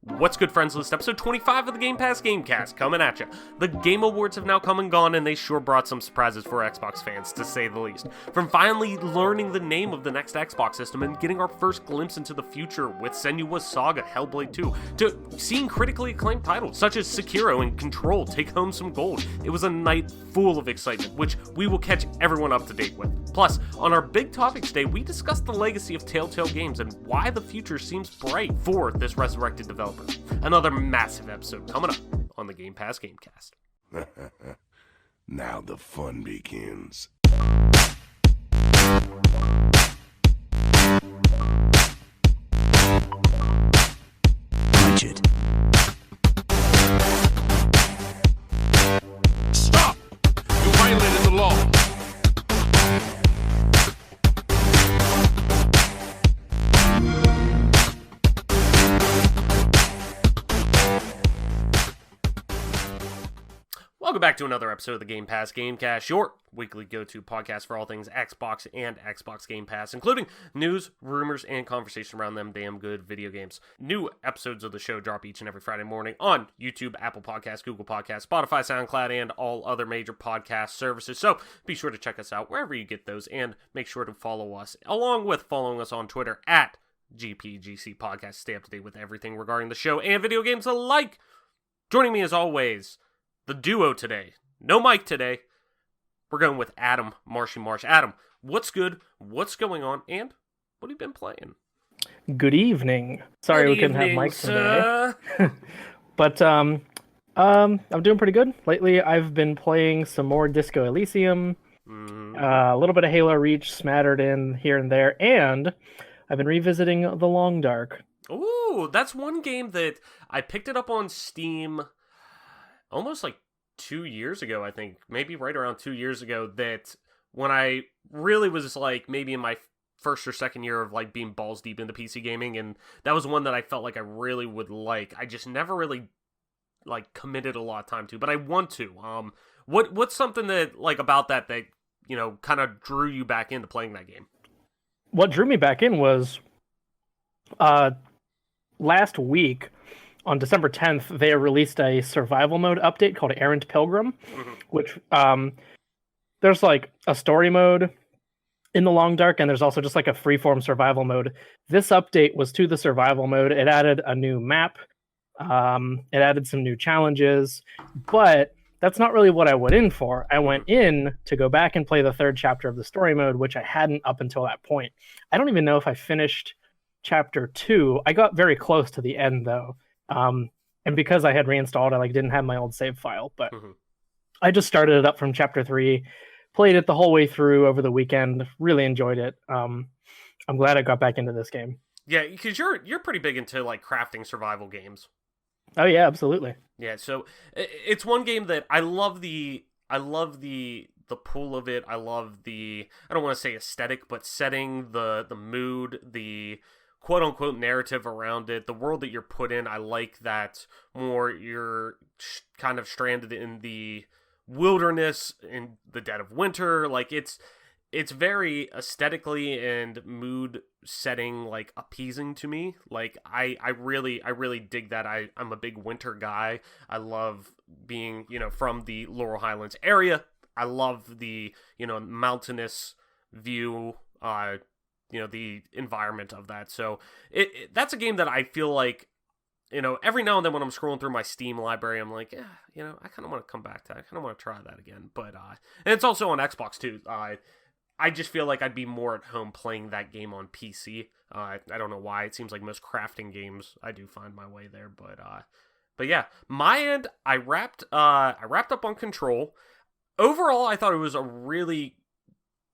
What's good, friends? List episode 25 of the Gamecast coming at you. The Game Awards have now come and gone, and they sure brought some surprises for Xbox fans, to say the least. From finally learning the name of the next Xbox system and getting our first glimpse into the future with Senua's Saga, Hellblade 2, to seeing critically acclaimed titles such as Sekiro and Control take home some gold. It was a night full of excitement, which we will catch everyone up to date with. Plus, on our Big Topics Day, we discussed the legacy of TellTale games and why the future seems bright for this resurrected developer. Another massive episode coming up on the Gamecast. Now the fun begins. Budget. Stop! You violated the law. Welcome back to another episode of the Gamecast, your weekly go-to podcast for all things Xbox and Xbox Game Pass, including news, rumors, and conversation around them damn good video games. New episodes of the show drop each and every Friday morning on YouTube, Apple Podcasts, Google Podcasts, Spotify, SoundCloud, and all other major podcast services. So be sure to check us out wherever you get those, and make sure to follow us, along with following us on Twitter at GPGC Podcast. Stay up to date with everything regarding the show and video games alike. Joining me as always, the duo today. No Mike today. We're going with Adam Marshy Marsh. Adam, what's good? What's going on? And what have you been playing? Good evening. Sorry we couldn't have Mike today. But I'm doing pretty good. Lately I've been playing some more Disco Elysium, a little bit of Halo Reach smattered in here and there, and I've been revisiting The Long Dark. Ooh, that's one game that I picked it up on Steam almost like 2 years ago, I think, maybe right around 2 years ago, that when I really was like maybe in my first or second year of like being balls deep into PC gaming, and that was one that I felt like I really would like. I just never really like committed a lot of time to, but I want to. What's something that like about that you know kind of drew you back into playing that game? What drew me back in was last week, on December 10th, they released a survival mode update called Errant Pilgrim, which there's like a story mode in the Long Dark, and there's also just like a freeform survival mode. This update was to the survival mode. It added a new map. It added some new challenges, but that's not really what I went in for. I went in to go back and play the third chapter of the story mode, which I hadn't up until that point. I don't even know if I finished chapter 2. I got very close to the end, though. And because I had reinstalled, I didn't have my old save file, but I just started it up from chapter 3, played it the whole way through over the weekend, really enjoyed it. I'm glad I got back into this game. Yeah, because you're pretty big into like crafting survival games. Oh yeah, absolutely. Yeah, so it's one game that I love the pull of it. I love the, I don't want to say aesthetic, but setting, the mood, the quote-unquote narrative around it, the world that you're put in. I like that more. You're kind of stranded in the wilderness in the dead of winter. Like it's very aesthetically and mood setting like appeasing to me. Like I really dig that. I'm a big winter guy. I love being, from the Laurel Highlands area. I love the, mountainous view, the environment of that. So that's a game that I feel like, every now and then when I'm scrolling through my Steam library, I'm like, I kind of want to come back to that. I kind of want to try that again. But, and it's also on Xbox too. I just feel like I'd be more at home playing that game on PC. I don't know why. It seems like most crafting games, I do find my way there. But yeah, my end, I wrapped up on Control. Overall, I thought it was a really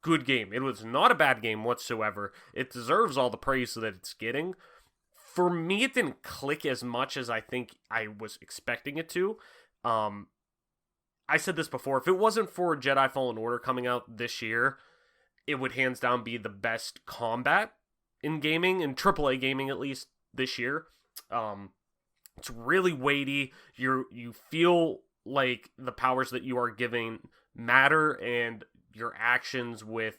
good game. It was not a bad game whatsoever. It deserves all the praise that it's getting. For me, it didn't click as much as I think I was expecting it to. I said this before, if it wasn't for Jedi Fallen Order coming out this year, it would hands down be the best combat in gaming, in AAA gaming at least this year. It's really weighty. You feel like the powers that you are giving matter, and your actions with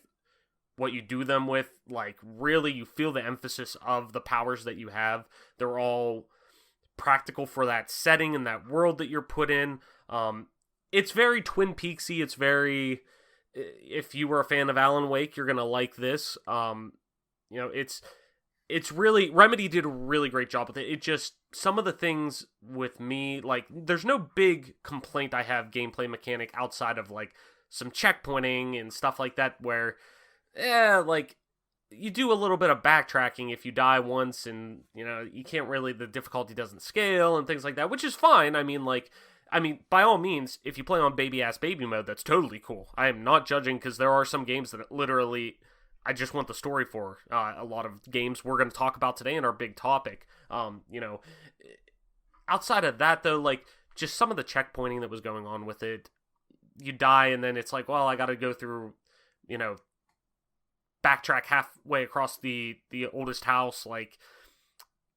what you do them with, like, really you feel the emphasis of the powers that you have. They're all practical for that setting and that world that you're put in. It's very Twin Peaksy. It's very, if you were a fan of Alan Wake, you're gonna like this. It's really, Remedy did a really great job with it. It just, some of the things with me, like, there's no big complaint I have gameplay mechanic outside of, like, some checkpointing and stuff like that where, like, you do a little bit of backtracking if you die once and, you can't really, the difficulty doesn't scale and things like that, which is fine. I mean, by all means, if you play on baby-ass baby mode, that's totally cool. I am not judging, because there are some games that literally, I just want the story for. A lot of games we're going to talk about today in our big topic. Outside of that, though, like, just some of the checkpointing that was going on with it, you die, and then it's like, well, I got to go through, backtrack halfway across the oldest house, like,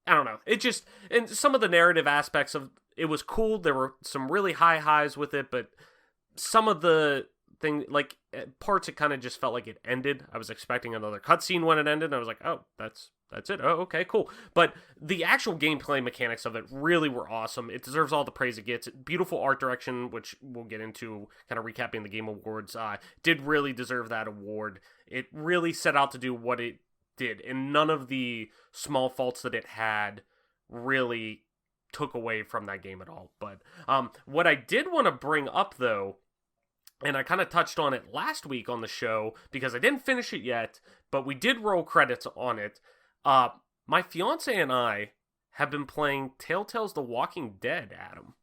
I don't know. It just, and some of the narrative aspects of it was cool. There were some really high highs with it, but some of the thing, like, parts, it kind of just felt like it ended. I was expecting another cutscene when it ended, and I was like, oh, that's it. Oh, okay, cool. But the actual gameplay mechanics of it really were awesome. It deserves all the praise it gets. Beautiful art direction, which we'll get into kind of recapping the Game Awards, did really deserve that award. It really set out to do what it did, and none of the small faults that it had really took away from that game at all. But what I did want to bring up, though, and I kind of touched on it last week on the show, because I didn't finish it yet, but we did roll credits on it. My fiance and I have been playing TellTale's The Walking Dead, Adam.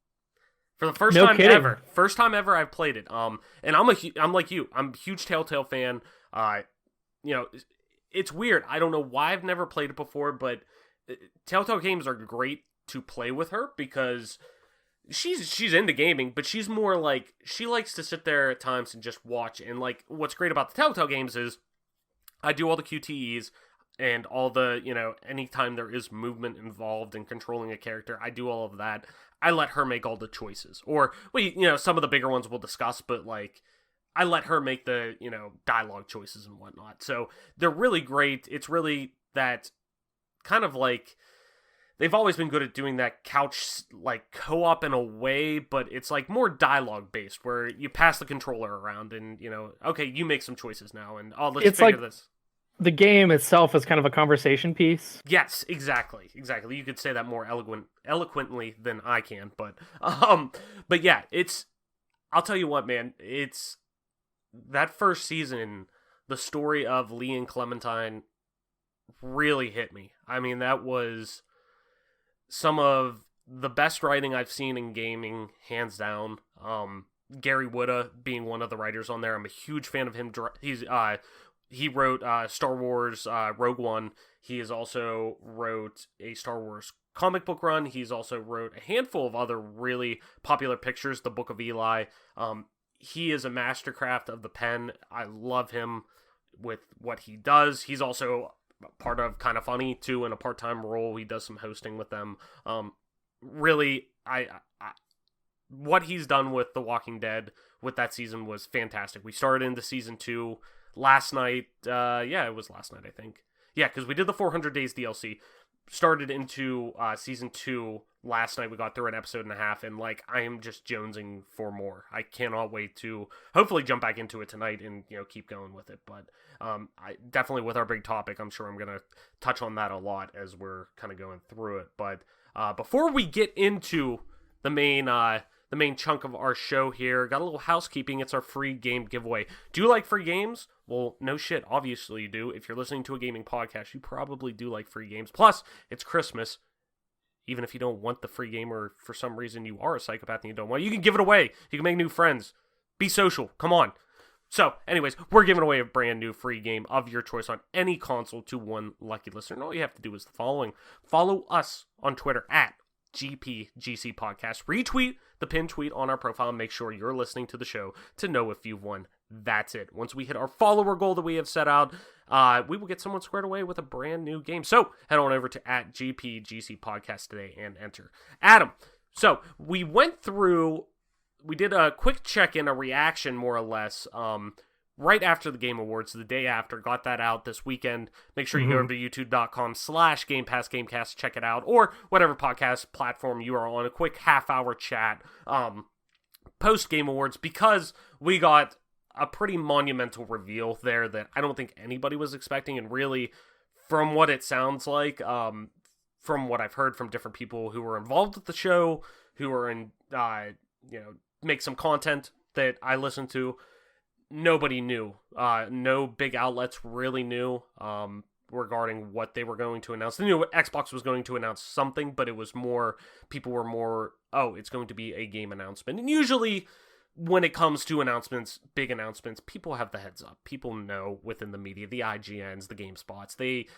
For the first time ever. First time ever I've played it. And I'm like you. I'm a huge TellTale fan. It's weird. I don't know why I've never played it before, but TellTale games are great to play with her, because she's into gaming, but she's more like, she likes to sit there at times and just watch. And, like, what's great about the TellTale games is I do all the QTEs and all the, anytime there is movement involved in controlling a character, I do all of that. I let her make all the choices. Or, some of the bigger ones we'll discuss, but, like, I let her make the, dialogue choices and whatnot. So they're really great. It's really that kind of like, they've always been good at doing that couch, like, co-op in a way, but it's, like, more dialogue-based, where you pass the controller around and, okay, you make some choices now, and, let's figure this. The game itself is kind of a conversation piece. Yes, exactly. You could say that more eloquently than I can, but yeah, I'll tell you what, man, it's, that first season, the story of Lee and Clementine really hit me. I mean, that was some of the best writing I've seen in gaming, hands down. Gary Whitta being one of the writers on there. I'm a huge fan of him. He wrote Star Wars Rogue One. He has also wrote a Star Wars comic book run. He's also wrote a handful of other really popular pictures, The Book of Eli. He is a mastercraft of the pen. I love him with what he does. He's also part of Kind of Funny, too, in a part-time role. He does some hosting with them. Really, what he's done with The Walking Dead with that season was fantastic. We started into season 2 last night. It was last night, I think. Yeah, because we did the 400 Days DLC. Started into season 2 last night. We got through an episode and a half, and, like, I am just jonesing for more. I cannot wait to hopefully jump back into it tonight and, keep going with it. But I definitely, with our big topic, I'm sure I'm going to touch on that a lot as we're kind of going through it. But before we get into the main chunk of our show here, got a little housekeeping. It's our free game giveaway. Do you like free games? Well, no shit. Obviously you do. If you're listening to a gaming podcast, you probably do like free games. Plus, it's Christmas. Even if you don't want the free game, or for some reason you are a psychopath and you don't want it, you can give it away. You can make new friends. Be social. Come on. So, anyways, we're giving away a brand new free game of your choice on any console to one lucky listener. And all you have to do is the following. Follow us on Twitter at GPGC Podcast. Retweet the pinned tweet on our profile and make sure you're listening to the show to know if you've won. That's it. Once we hit our follower goal that we have set out, we will get someone squared away with a brand new game. So head on over to at GPGC Podcast today and enter. Adam, so we did a quick check-in, a reaction more or less. right after the Game Awards, the day after, got that out this weekend. Make sure you go over to youtube.com/Gamepass Gamecast, check it out, or whatever podcast platform you are on. A quick half-hour chat post Game Awards, because we got a pretty monumental reveal there that I don't think anybody was expecting, and really, from what it sounds like, from what I've heard from different people who were involved with the show, who are in, make some content that I listen to, nobody knew. No big outlets really knew regarding what they were going to announce. They knew Xbox was going to announce something, but it was more, people were more, oh, it's going to be a game announcement. And usually, when it comes to announcements, big announcements, people have the heads up. People know within the media, the IGNs, the GameSpots, the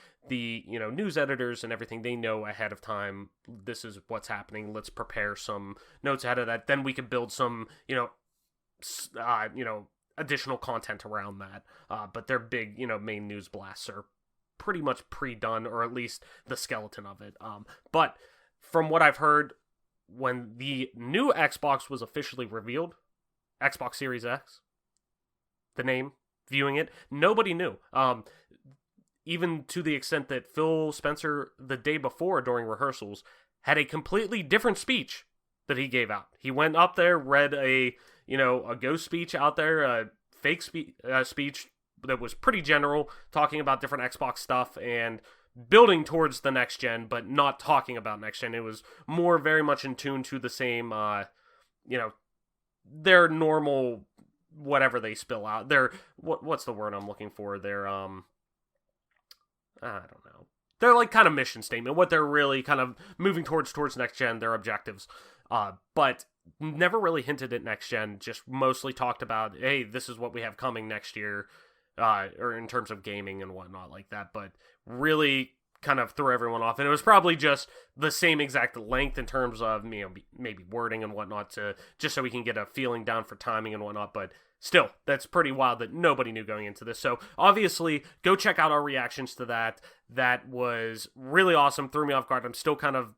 news editors and everything, they know ahead of time, this is what's happening. Let's prepare some notes ahead of that. Then we can build some, additional content around that. But their big, main news blasts are pretty much pre-done, or at least the skeleton of it. But from what I've heard, when the new Xbox was officially revealed, Xbox Series X, the name, viewing it, nobody knew. Even to the extent that Phil Spencer, the day before during rehearsals, had a completely different speech that he gave out. He went up there, read a ghost speech out there, a fake speech that was pretty general, talking about different Xbox stuff and building towards the next gen, but not talking about next gen. It was more very much in tune to the same, their normal, whatever they spill out. Their, what's the word I'm looking for? Their, I don't know. They're like kind of mission statement, what they're really kind of moving towards next gen, their objectives. But never really hinted at next gen, just mostly talked about, hey, this is what we have coming next year, or in terms of gaming and whatnot like that, but really kind of threw everyone off. And it was probably just the same exact length in terms of, maybe wording and whatnot, to just so we can get a feeling down for timing and whatnot, but still, that's pretty wild that nobody knew going into this. So obviously, go check out our reactions to that. That was really awesome, threw me off guard. I'm still kind of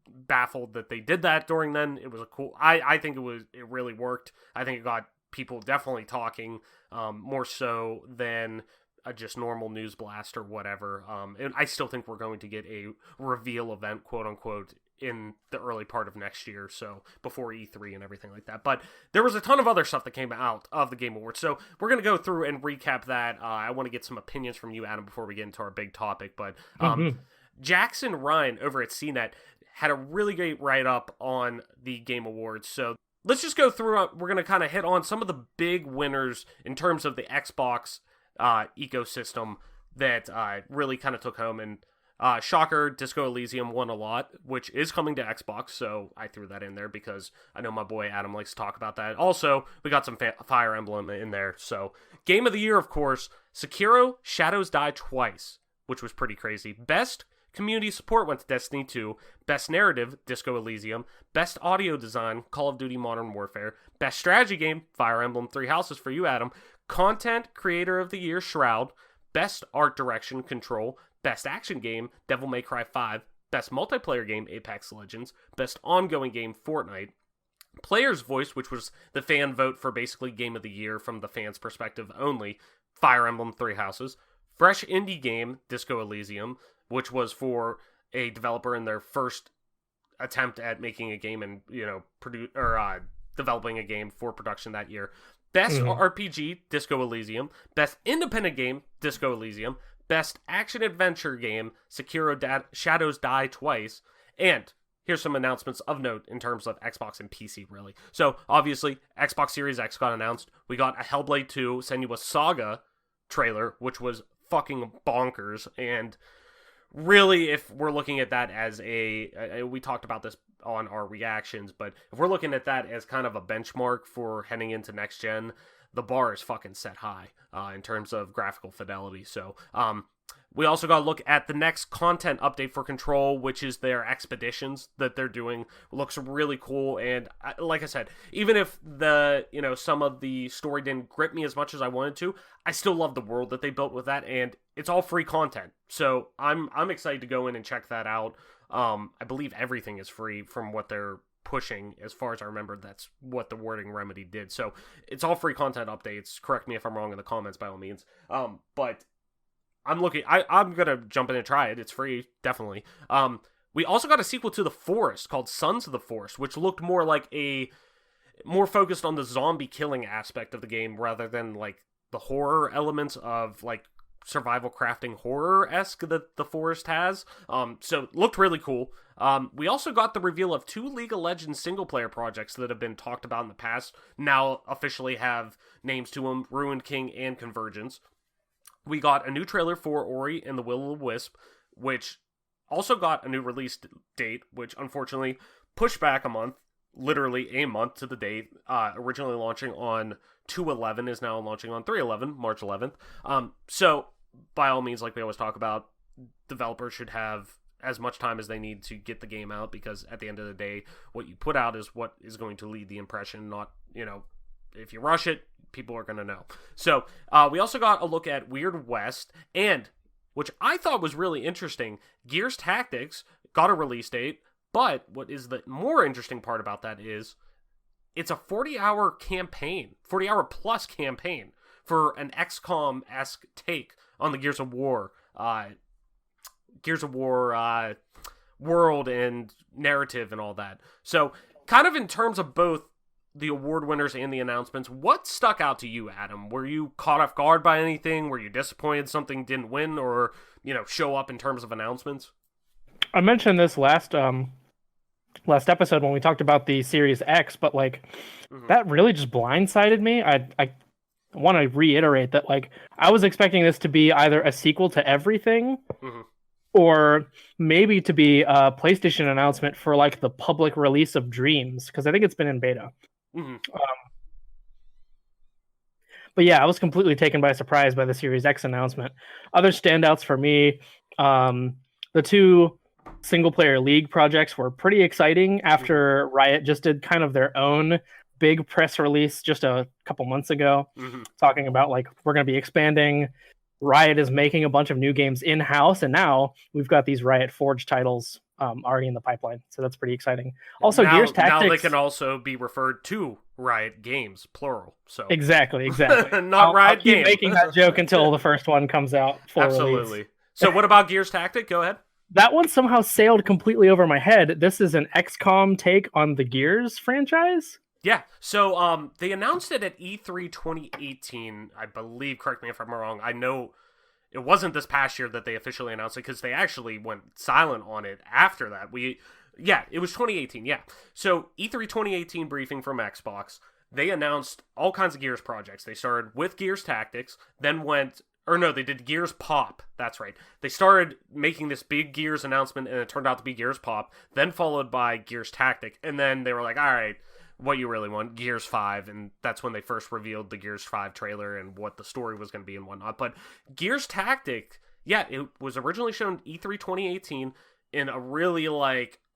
baffled that they did that during then. It was a cool, I think it really worked. I think it got people definitely talking, more so than a just normal news blast or whatever. And I still think we're going to get a reveal event, quote unquote, in the early part of next year, so before E3 and everything like that. But there was a ton of other stuff that came out of the Game Awards, so we're going to go through and recap that. I want to get some opinions from you, Adam, before we get into our big topic. But Jackson Ryan over at CNET had a really great write-up on the Game Awards, so let's just go through. We're going to kind of hit on some of the big winners in terms of the Xbox ecosystem that really kind of took home. And shocker, Disco Elysium won a lot, which is coming to Xbox, so I threw that in there because I know my boy Adam likes to talk about that. Also, we got some Fire Emblem in there. So, Game of the Year, of course, Sekiro: Shadows Die Twice, which was pretty crazy. Best Community Support went to Destiny 2. Best Narrative, Disco Elysium. Best Audio Design, Call of Duty Modern Warfare. Best Strategy Game, Fire Emblem Three Houses for you, Adam. Content Creator of the Year, Shroud. Best Art Direction, Control. Best Action Game, Devil May Cry 5. Best Multiplayer Game, Apex Legends. Best Ongoing Game, Fortnite. Player's Voice, which was the fan vote for basically Game of the Year from the fans' perspective only, Fire Emblem Three Houses. Fresh Indie Game, Disco Elysium, which was for a developer in their first attempt at making a game and, developing a game for production that year. Best RPG, Disco Elysium. Best Independent Game, Disco Elysium. Best Action-Adventure Game, Sekiro: Shadows Die Twice. And here's some announcements of note in terms of Xbox and PC, really. So, obviously, Xbox Series X got announced. We got a Hellblade 2 Senua's Saga trailer, which was fucking bonkers. And really, if we're looking at that as we talked about this on our reactions, but if we're looking at that as kind of a benchmark for heading into next gen, the bar is fucking set high in terms of graphical fidelity. So we also got to look at the next content update for Control, which is their expeditions that they're doing. Looks really cool, and like I said, even if some of the story didn't grip me as much as I wanted to, I still love the world that they built with that, and it's all free content. So I'm excited to go in and check that out. I believe everything is free from what they're pushing. As far as I remember, that's what the wording Remedy did. So it's all free content updates. Correct me if I'm wrong in the comments, by all means. But I'm gonna jump in and try it. It's free, definitely. We also got a sequel to The Forest called Sons of the Forest, which looked more focused on the zombie killing aspect of the game rather than like the horror elements of like survival crafting horror-esque that The Forest has. So it looked really cool. We also got the reveal of 2 League of Legends single-player projects that have been talked about in the past, now officially have names to them, Ruined King and Convergence. We got a new trailer for Ori and the Will-O-the-Wisp, which also got a new release date, which unfortunately pushed back a month, literally a month to the date. Originally launching on 2/11 is now launching on 3/11, March 11th. So by all means, like we always talk about, developers should have as much time as they need to get the game out, because at the end of the day, what you put out is what is going to lead the impression, not, if you rush it, people are going to know. So we also got a look at Weird West, and, which I thought was really interesting, Gears Tactics got a release date, but what is the more interesting part about that is it's a 40-hour campaign, 40-hour plus campaign for an XCOM-esque take on the Gears of War world and narrative and all that. So kind of in terms of both the award winners and the announcements, what stuck out to you, Adam? Were you caught off guard by anything? Were you disappointed something didn't win or, show up in terms of announcements? I mentioned this last episode when we talked about the Series X, but that really just blindsided me. I want to reiterate that I was expecting this to be either a sequel to everything, or maybe to be a PlayStation announcement for the public release of Dreams, because I think it's been in beta. But yeah, I was completely taken by surprise by the Series X announcement. Other standouts for me, the 2 single-player League projects were pretty exciting after Riot just did kind of their own big press release just a couple months ago, talking about we're going to be expanding. Riot is making a bunch of new games in-house, and now we've got these Riot Forge titles already in the pipeline, so that's pretty exciting. Also, Gears Tactics... Now they can also be referred to Riot Games, plural. So Exactly. Not Riot I'll keep Games. making that joke until the first one comes out. Absolutely. Release. So what about Gears Tactic? Go ahead. That one somehow sailed completely over my head. This is an XCOM take on the Gears franchise? Yeah, so they announced it at E3 2018, I believe. Correct me if I'm wrong. I know it wasn't this past year that they officially announced it, because they actually went silent on it after that. It was 2018, yeah. So E3 2018 briefing from Xbox, they announced all kinds of Gears projects. They started with Gears Tactics, then they did Gears Pop. That's right. They started making this big Gears announcement, and it turned out to be Gears Pop, then followed by Gears Tactic, and then they were like, all right, what you really want, Gears 5, and that's when they first revealed the Gears 5 trailer and what the story was going to be and whatnot. But Gears Tactic, yeah, it was originally shown E3 2018 in a really,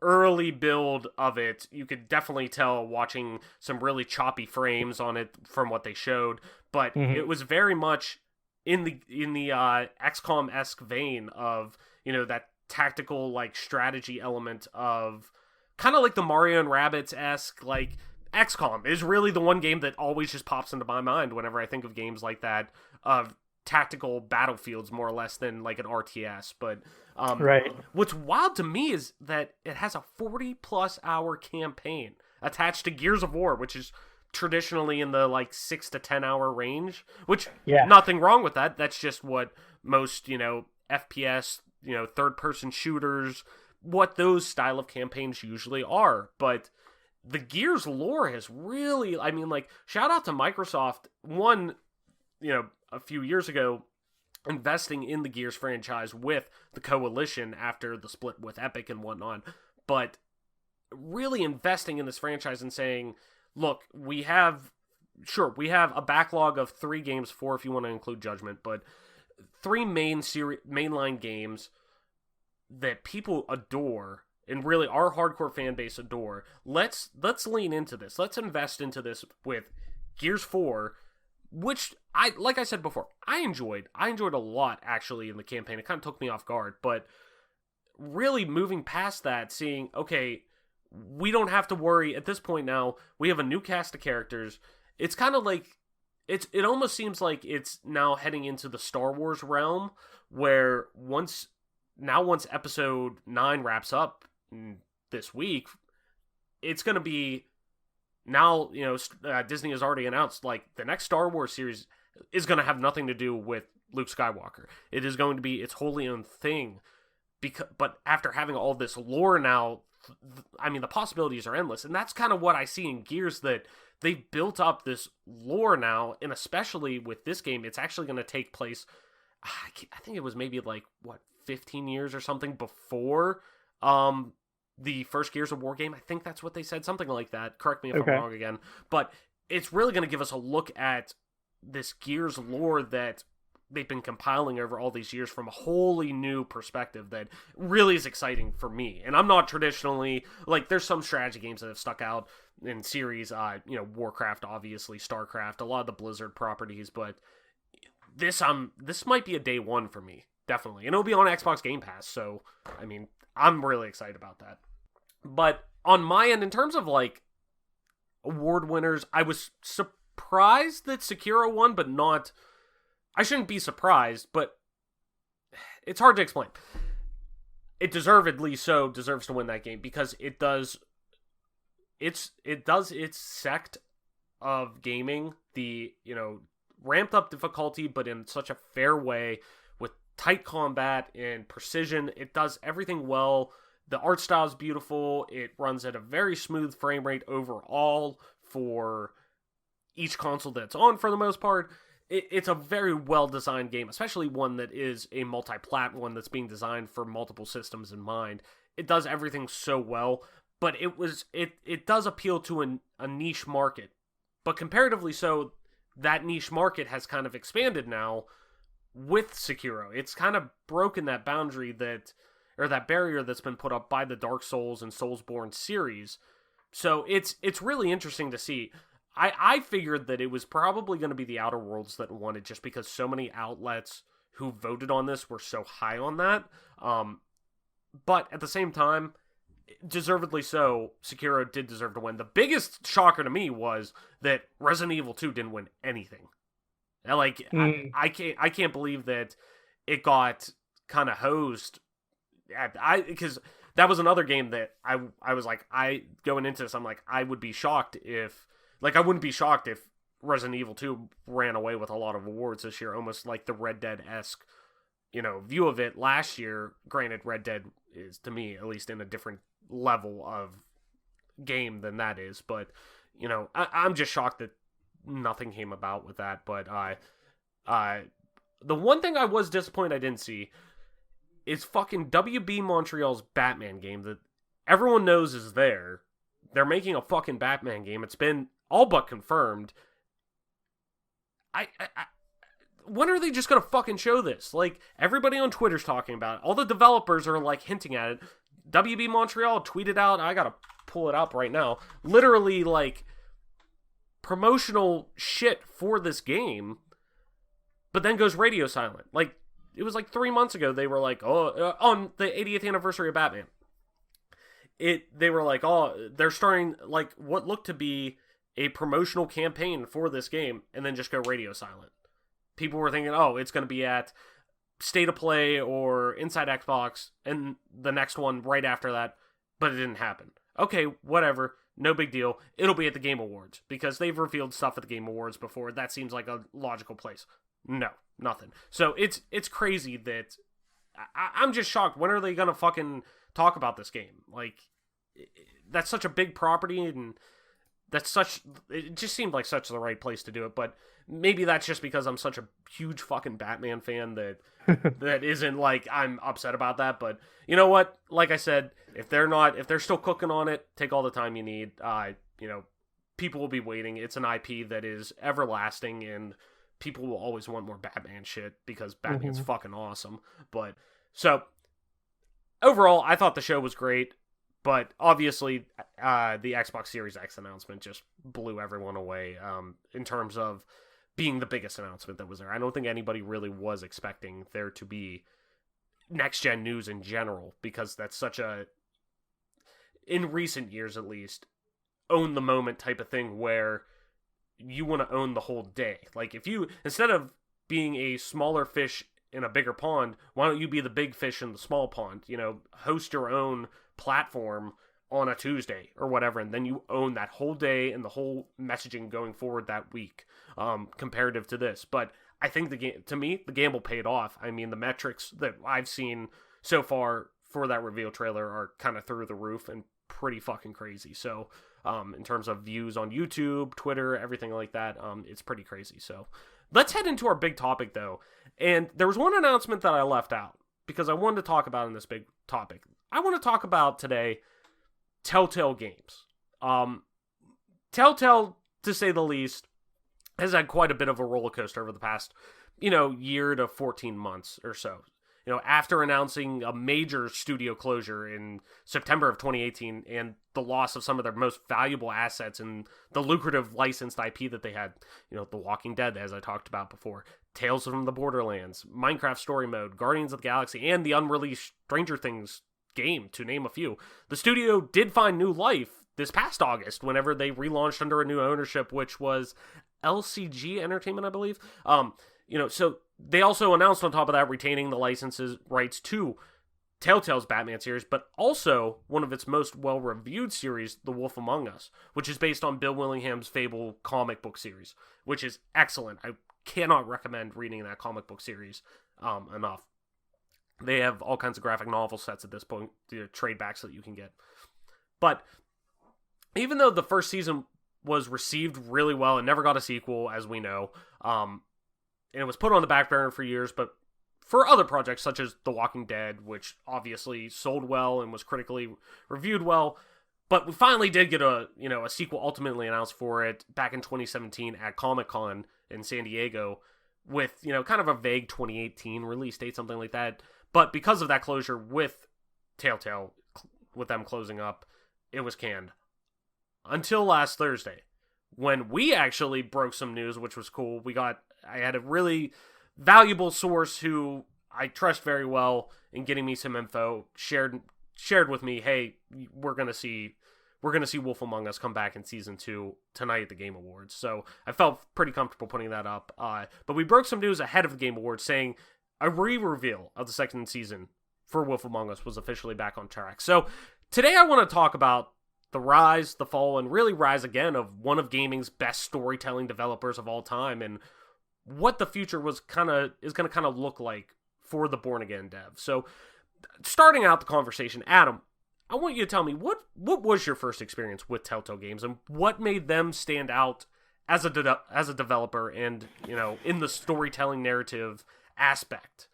early build of it. You could definitely tell watching some really choppy frames on it from what they showed, but it was very much in the XCOM-esque vein of, that tactical, strategy element of kind of like the Mario and Rabbids-esque, XCOM is really the one game that always just pops into my mind whenever I think of games like that, of tactical battlefields more or less than an RTS. But right. What's wild to me is that it has a 40-plus hour campaign attached to Gears of War, which is traditionally in the 6 to 10 hour range, which nothing wrong with that. That's just what most, FPS, third-person shooters, what those style of campaigns usually are. But the Gears lore has really, shout out to Microsoft, a few years ago, investing in the Gears franchise with the Coalition after the split with Epic and whatnot, but really investing in this franchise and saying, look, we have a backlog of 3 games, 4 if you want to include Judgment, but 3 mainline games that people adore, and really our hardcore fan base adore. Let's lean into this. Let's invest into this with Gears 4, which like I said before, I enjoyed a lot actually in the campaign. It kind of took me off guard, but really moving past that, seeing, okay, we don't have to worry at this point now. We have a new cast of characters. It's kind of like it almost seems like it's now heading into the Star Wars realm where once episode 9 wraps up this week, it's going to be now, Disney has already announced like the next Star Wars series is going to have nothing to do with Luke Skywalker. It is going to be its wholly own thing. But after having all this lore now, I mean, the possibilities are endless. And that's kind of what I see in Gears, that they've built up this lore now, and especially with this game, it's actually going to take place, I think it was maybe like, 15 years or something before the first Gears of War game. I think that's what they said, something like that. Correct me if I'm wrong again. But it's really going to give us a look at this Gears lore that they've been compiling over all these years from a wholly new perspective that really is exciting for me. And I'm not traditionally, like, there's some strategy games that have stuck out in series, Warcraft, obviously, StarCraft, a lot of the Blizzard properties, but this might be a day one for me, definitely. And it'll be on Xbox Game Pass, so, I mean, I'm really excited about that. But on my end, in terms of, like, award winners, I was surprised that Sekiro won, but not... I shouldn't be surprised, but it's hard to explain. It deservedly so deserves to win that game because it does its sect of gaming, the, ramped up difficulty, but in such a fair way with tight combat and precision. It does everything well. The art style is beautiful. It runs at a very smooth frame rate overall for each console that's on for the most part. It's a very well-designed game, especially one that is a multi-plat one that's being designed for multiple systems in mind. It does everything so well, but it does appeal to a niche market. But comparatively so, that niche market has kind of expanded now with Sekiro. It's kind of broken that boundary that barrier that's been put up by the Dark Souls and Soulsborne series. So it's really interesting to see. I figured that it was probably going to be the Outer Worlds that won it just because so many outlets who voted on this were so high on that. But at the same time, deservedly so, Sekiro did deserve to win. The biggest shocker to me was that Resident Evil 2 didn't win anything. I can't believe that it got kind of hosed. Because that was another game that I was like, going into this, I'm like, I would be shocked if... Like, I wouldn't be shocked if Resident Evil 2 ran away with a lot of awards this year, almost like the Red Dead-esque, view of it last year. Granted, Red Dead is, to me, at least in a different level of game than that is, but, I'm just shocked that nothing came about with that, but the one thing I was disappointed I didn't see is fucking WB Montreal's Batman game that everyone knows is there. They're making a fucking Batman game. It's been all but confirmed. When are they just gonna fucking show this? Like, everybody on Twitter's talking about it. All the developers are, like, hinting at it. WB Montreal tweeted out, I gotta pull it up right now, literally, like, promotional shit for this game, but then goes radio silent. Like, it was like 3 months ago, they were like, on the 80th anniversary of Batman. They were like, they're starting, like, what looked to be a promotional campaign for this game, and then just go radio silent. People were thinking, it's going to be at State of Play or Inside Xbox, and the next one right after that, but it didn't happen. Okay, whatever, no big deal. It'll be at the Game Awards, because they've revealed stuff at the Game Awards before. That seems like a logical place. No, nothing. So it's crazy that... I'm just shocked. When are they going to fucking talk about this game? Like, that's such a big property, and it just seemed like such the right place to do it, but maybe that's just because I'm such a huge fucking Batman fan that isn't like, I'm upset about that, but you know what? Like I said, if they're still cooking on it, take all the time you need. People will be waiting. It's an IP that is everlasting, and people will always want more Batman shit because Batman's fucking awesome. But so overall, I thought the show was great. But obviously, the Xbox Series X announcement just blew everyone away in terms of being the biggest announcement that was there. I don't think anybody really was expecting there to be next-gen news in general, because that's such a... in recent years at least, own the moment type of thing where you want to own the whole day. Like, if you, instead of being a smaller fish in a bigger pond, why don't you be the big fish in the small pond? You know, host your own platform on a Tuesday or whatever, and then you own that whole day and the whole messaging going forward that week, comparative to this. But I think to me, the gamble paid off. I mean, the metrics that I've seen so far for that reveal trailer are kind of through the roof and pretty fucking crazy. So, in terms of views on YouTube, Twitter, everything like that, it's pretty crazy. So, let's head into our big topic, though. And there was one announcement that I left out because I wanted to talk about in this big topic. I want to talk about today TellTale games. TellTale, to say the least, has had quite a bit of a roller coaster over the past, year to 14 months or so. After announcing a major studio closure in September of 2018 and the loss of some of their most valuable assets and the lucrative licensed IP that they had, The Walking Dead, as I talked about before, Tales from the Borderlands, Minecraft Story Mode, Guardians of the Galaxy, and the unreleased Stranger Things game, to name a few. The studio did find new life this past August whenever they relaunched under a new ownership, which was LCG Entertainment, I believe. So they also announced on top of that retaining the licenses rights to TellTale's Batman series, but also one of its most well-reviewed series, The Wolf Among Us, which is based on Bill Willingham's Fable comic book series, which is excellent. I cannot recommend reading that comic book series enough. They have all kinds of graphic novel sets at this point, trade backs that you can get. But even though the first season was received really well and never got a sequel, as we know, and it was put on the back burner for years, but for other projects such as The Walking Dead, which obviously sold well and was critically reviewed well, but we finally did get a sequel ultimately announced for it back in 2017 at Comic-Con in San Diego with, kind of a vague 2018 release date, something like that. But because of that closure with TellTale, with them closing up, it was canned. Until last Thursday, when we actually broke some news, which was cool. I had a really valuable source who I trust very well in getting me some info, shared with me, hey, we're gonna see Wolf Among Us come back in season 2 tonight at the Game Awards. So I felt pretty comfortable putting that up. But we broke some news ahead of the Game Awards saying a re-reveal of the second season for Wolf Among Us was officially back on track. So today I want to talk about the rise, the fall, and really rise again of one of gaming's best storytelling developers of all time, and what the future is going to kind of look like for the Born Again dev. So starting out the conversation, Adam, I want you to tell me what was your first experience with TellTale games and what made them stand out as a developer and, in the storytelling narrative aspect.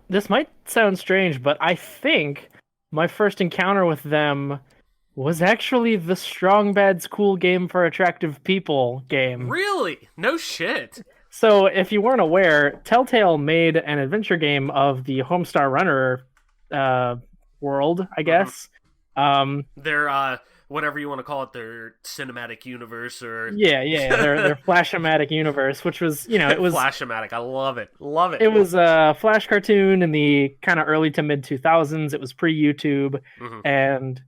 This might sound strange, but I think my first encounter with them was actually the Strong Bad's Cool Game for Attractive People game. Really? No shit. So, if you weren't aware, TellTale made an adventure game of the Homestar Runner world, I guess. Their whatever you want to call it, their cinematic universe, or their Flash-O-Matic universe, which was, it was Flash-O-Matic. I love it. It was a Flash cartoon in the kind of early to mid 2000s. It was pre-YouTube, and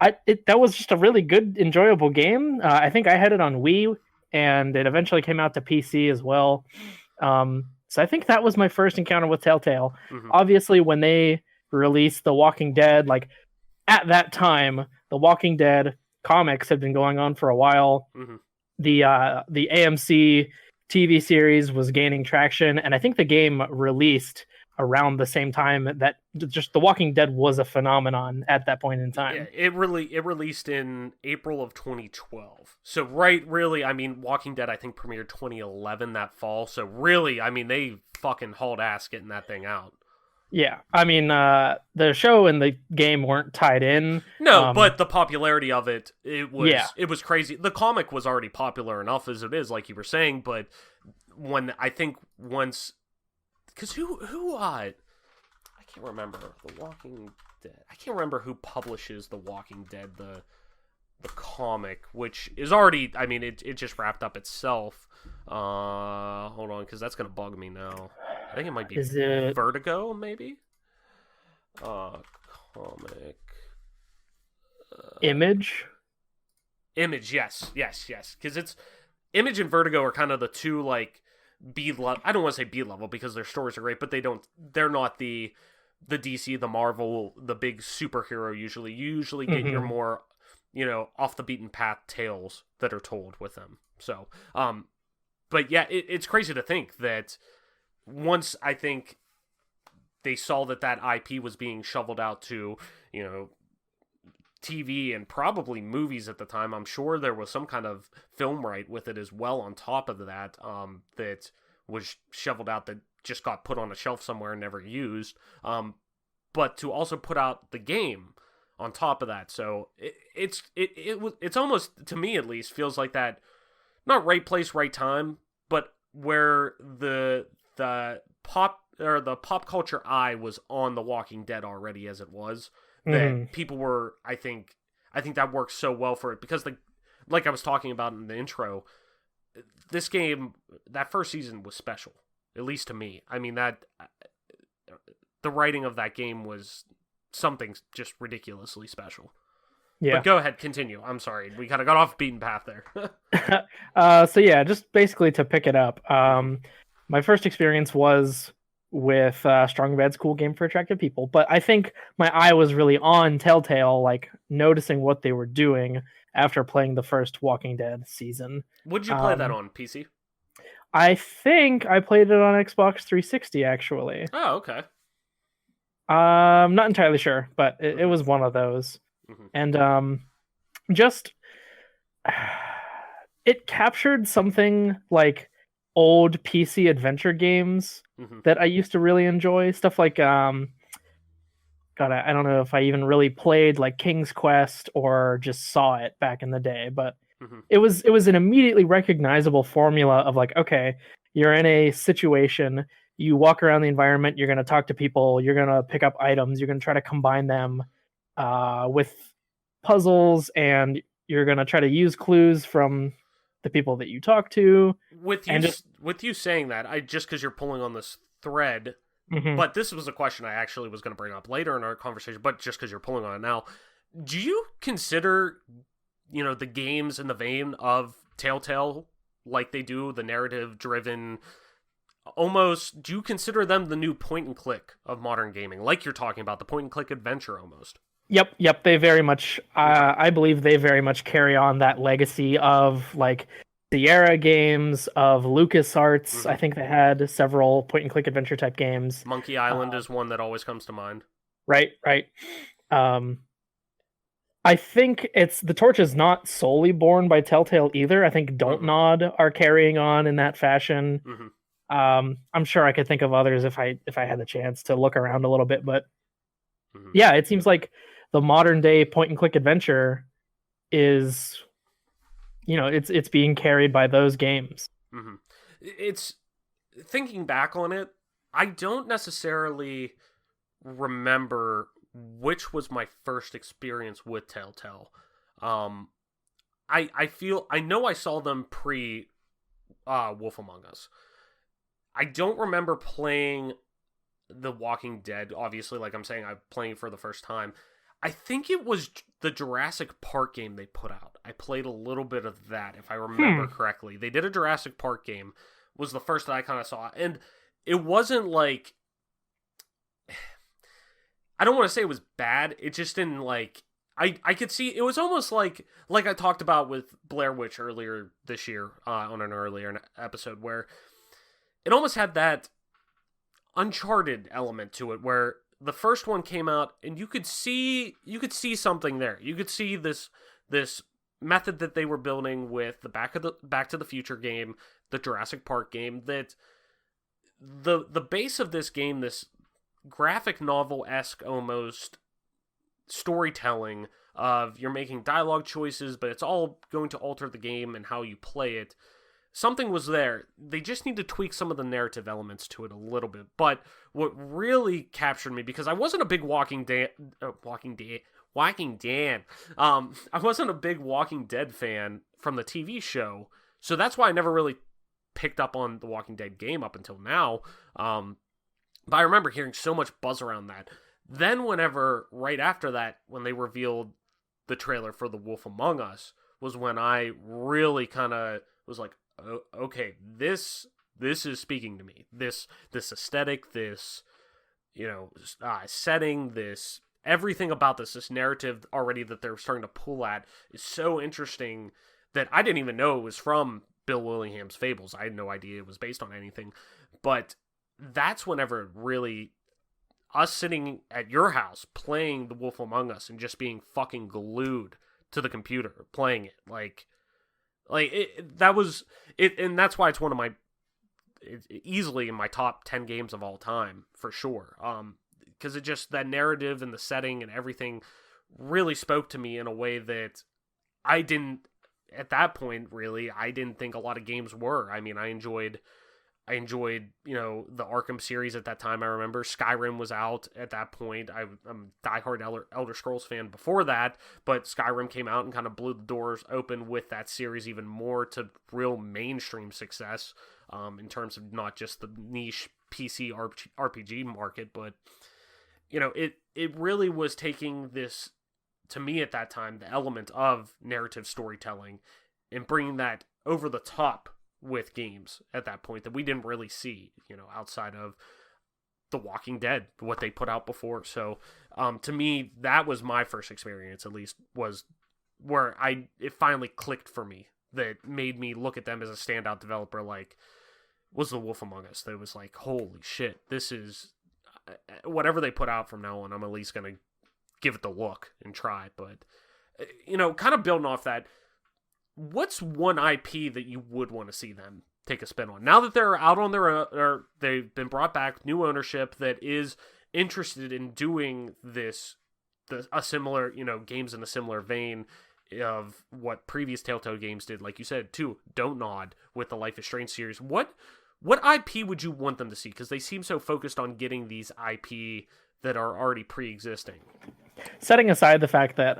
that was just a really good, enjoyable game. I think I had it on Wii, and it eventually came out to PC as well. So I think that was my first encounter with TellTale. Obviously, when they released The Walking Dead, like at that time, The Walking Dead comics had been going on for a while. The AMC TV series was gaining traction, and I think the game released around the same time that just The Walking Dead was a phenomenon at that point in time. Yeah, it released in April of 2012. So Walking Dead I think premiered 2011 that fall. So really, they fucking hauled ass getting that thing out. Yeah, the show and the game weren't tied in. No, but the popularity of it was crazy. The comic was already popular enough as it is, like you were saying, but because who I can't remember The Walking Dead. I can't remember who publishes The Walking Dead, the comic, which is already, it just wrapped up itself. Hold on, because that's gonna bug me now. I think it might be Vertigo, maybe. Comic. Image. Image, yes. Because it's Image and Vertigo are kind of the two like B level. I don't want to say B level because their stories are great, but they're not the DC, the Marvel, the big superhero. Usually, you usually get your more, off the beaten path tales that are told with them. So, but yeah, it's crazy to think that once I think they saw that IP was being shoveled out to, TV and probably movies at the time. I'm sure there was some kind of film right with it as well on top of that, that was shoveled out that just got put on a shelf somewhere and never used. But to also put out the game on top of that. So it's almost, to me at least, feels like that, not right place, right time, but where the pop culture eye was on The Walking Dead already as it was, that people were, I think that works so well for it because like I was talking about in the intro, this game, that first season was special, at least to me. I mean, that the writing of that game was something just ridiculously special. Yeah. But go ahead, continue. I'm sorry. We kind of got off beaten path there. So yeah, just basically to pick it up. My first experience was with Strong Bad's cool game for attractive people, but I think my eye was really on TellTale, like noticing what they were doing after playing the first Walking Dead season. Would you play that on PC? I think I played it on Xbox 360 actually. Oh, okay. Not entirely sure, but it was one of those. And just it captured something like old PC adventure games that I used to really enjoy. Stuff like God, I don't know if I even really played like King's Quest or just saw it back in the day, but it was an immediately recognizable formula of like, okay, you're in a situation, you walk around the environment, you're going to talk to people, you're going to pick up items, you're going to try to combine them with puzzles, and you're going to try to use clues from the people that you talk to. With you saying that, just because you're pulling on this thread, but this was a question I actually was going to bring up later in our conversation, but just because you're pulling on it now, do you consider, the games in the vein of TellTale, like they do, the narrative-driven, almost, do you consider them the new point-and-click of modern gaming? Like you're talking about, the point-and-click adventure almost. Yep. They very much, I believe they very much carry on that legacy of like Sierra games, of LucasArts. I think they had several point-and-click adventure type games. Monkey Island is one that always comes to mind. Right. I think the torch is not solely borne by TellTale either. I think Don't Nod are carrying on in that fashion. I'm sure I could think of others if I had the chance to look around a little bit, but yeah, it seems like the modern day point and click adventure is, it's being carried by those games. It's, thinking back on it, I don't necessarily remember which was my first experience with TellTale. I know I saw them pre Wolf Among Us. I don't remember playing The Walking Dead, obviously, like I'm saying, I'm playing for the first time. I think it was the Jurassic Park game they put out. I played a little bit of that, if I remember correctly. They did a Jurassic Park game, was the first that I kind of saw. And it wasn't like, I don't want to say it was bad, it just didn't like, I could see, it was almost like I talked about with Blair Witch earlier this year, on an earlier episode, where it almost had that Uncharted element to it, where the first one came out and you could see something there. You could see this method that they were building with the Back to the Future game, the Jurassic Park game, that the base of this game, this graphic novel-esque almost storytelling of you're making dialogue choices, but it's all going to alter the game and how you play it. Something was there. They just need to tweak some of the narrative elements to it a little bit. But what really captured me, because I wasn't a big Walking Dan. I wasn't a big Walking Dead fan from the TV show, so that's why I never really picked up on the Walking Dead game up until now. But I remember hearing so much buzz around that. Then whenever, right after that, when they revealed the trailer for The Wolf Among Us was when I really kind of was like, oh, okay, this is speaking to me. This aesthetic, this setting, this everything about this narrative already that they're starting to pull at is so interesting that I didn't even know it was from Bill Willingham's Fables. I had no idea it was based on anything. But that's whenever really us sitting at your house playing The Wolf Among Us and just being fucking glued to the computer playing it. That was it, and that's why it's one of my easily in my top 10 games of all time for sure. Because it just, that narrative and the setting and everything really spoke to me in a way that I didn't, at that point, really, I didn't think a lot of games were. I mean, I enjoyed, the Arkham series at that time. I remember Skyrim was out at that point. I'm a diehard Elder Scrolls fan before that, but Skyrim came out and kind of blew the doors open with that series even more to real mainstream success, in terms of not just the niche PC RPG market, but it really was taking this, to me at that time, the element of narrative storytelling and bringing that over the top with games at that point that we didn't really see, outside of The Walking Dead, what they put out before. So, to me, that was my first experience, at least, was where it finally clicked for me, that made me look at them as a standout developer, was The Wolf Among Us. That was like, holy shit, this is, whatever they put out from now on, I'm at least going to give it the look and try. But, kind of building off that, what's one IP that you would want to see them take a spin on? Now that they're out on their own, or they've been brought back, new ownership that is interested in doing a similar, games in a similar vein of what previous TellTale games did, like you said, too, Don't Nod with the Life is Strange series. What IP would you want them to see? Because they seem so focused on getting these IP that are already pre-existing. Setting aside the fact that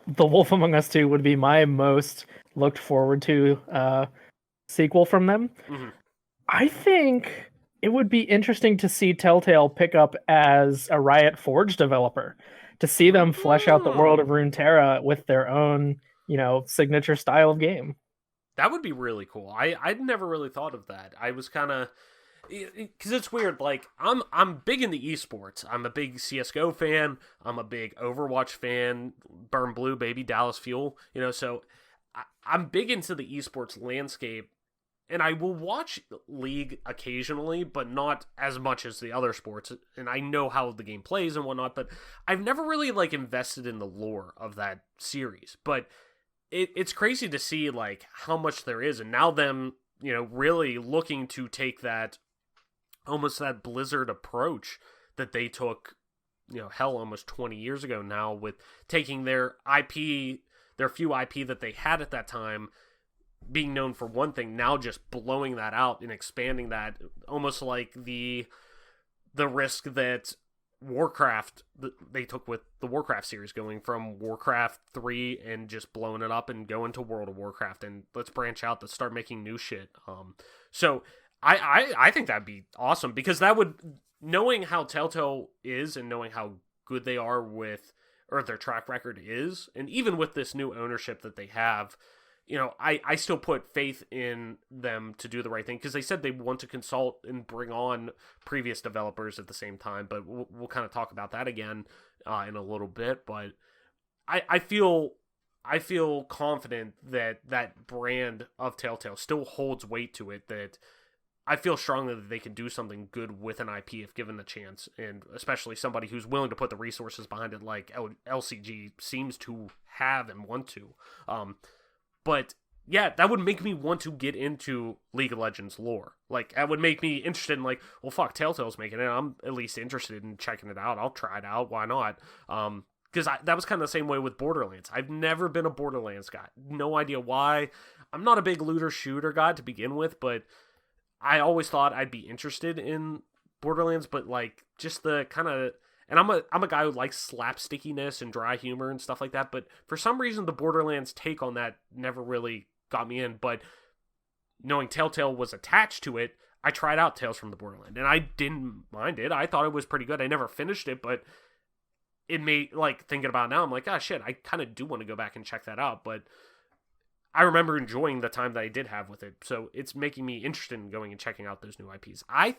The Wolf Among Us 2 would be my most looked forward to sequel from them, mm-hmm. I think it would be interesting to see TellTale pick up as a Riot Forge developer, to see them flesh out the world of Runeterra with their own, signature style of game. That would be really cool. I'd never really thought of that. I was kind of, because it's weird. Like, I'm big into esports. I'm a big CS:GO fan. I'm a big Overwatch fan. Burn Blue, baby, Dallas Fuel. So I'm big into the esports landscape, and I will watch League occasionally, but not as much as the other sports. And I know how the game plays and whatnot, but I've never really invested in the lore of that series. But it's crazy to see how much there is, and now them really looking to take that, almost that Blizzard approach that they took almost 20 years ago now, with taking their IP, their few IP that they had at that time, being known for one thing, now just blowing that out and expanding that, almost like the risk that Warcraft, they took with the Warcraft series, going from Warcraft 3 and just blowing it up and going to World of Warcraft, and let's branch out, let's start making new shit. So I think that'd be awesome, because that would, knowing how TellTale is and knowing how good they are with, or their track record is, and even with this new ownership that they have, I still put faith in them to do the right thing, because they said they want to consult and bring on previous developers at the same time, but we'll kind of talk about that again in a little bit. But I feel confident that that brand of TellTale still holds weight to it, that I feel strongly that they can do something good with an IP if given the chance, and especially somebody who's willing to put the resources behind it, like LCG seems to have and want to. But yeah, that would make me want to get into League of Legends lore. That would make me interested in well, fuck, TellTale's making it. I'm at least interested in checking it out. I'll try it out. Why not? Because that was kind of the same way with Borderlands. I've never been a Borderlands guy. No idea why. I'm not a big looter shooter guy to begin with, but I always thought I'd be interested in Borderlands. But just the kind of, and I'm a guy who likes slapstickiness and dry humor and stuff like that, but for some reason the Borderlands take on that never really got me in. But knowing TellTale was attached to it, I tried out Tales from the Borderland, and I didn't mind it. I thought it was pretty good. I never finished it, but it may, like, thinking about it now, I'm like, ah, shit, I kind of do want to go back and check that out, but I remember enjoying the time that I did have with it, so it's making me interested in going and checking out those new IPs. I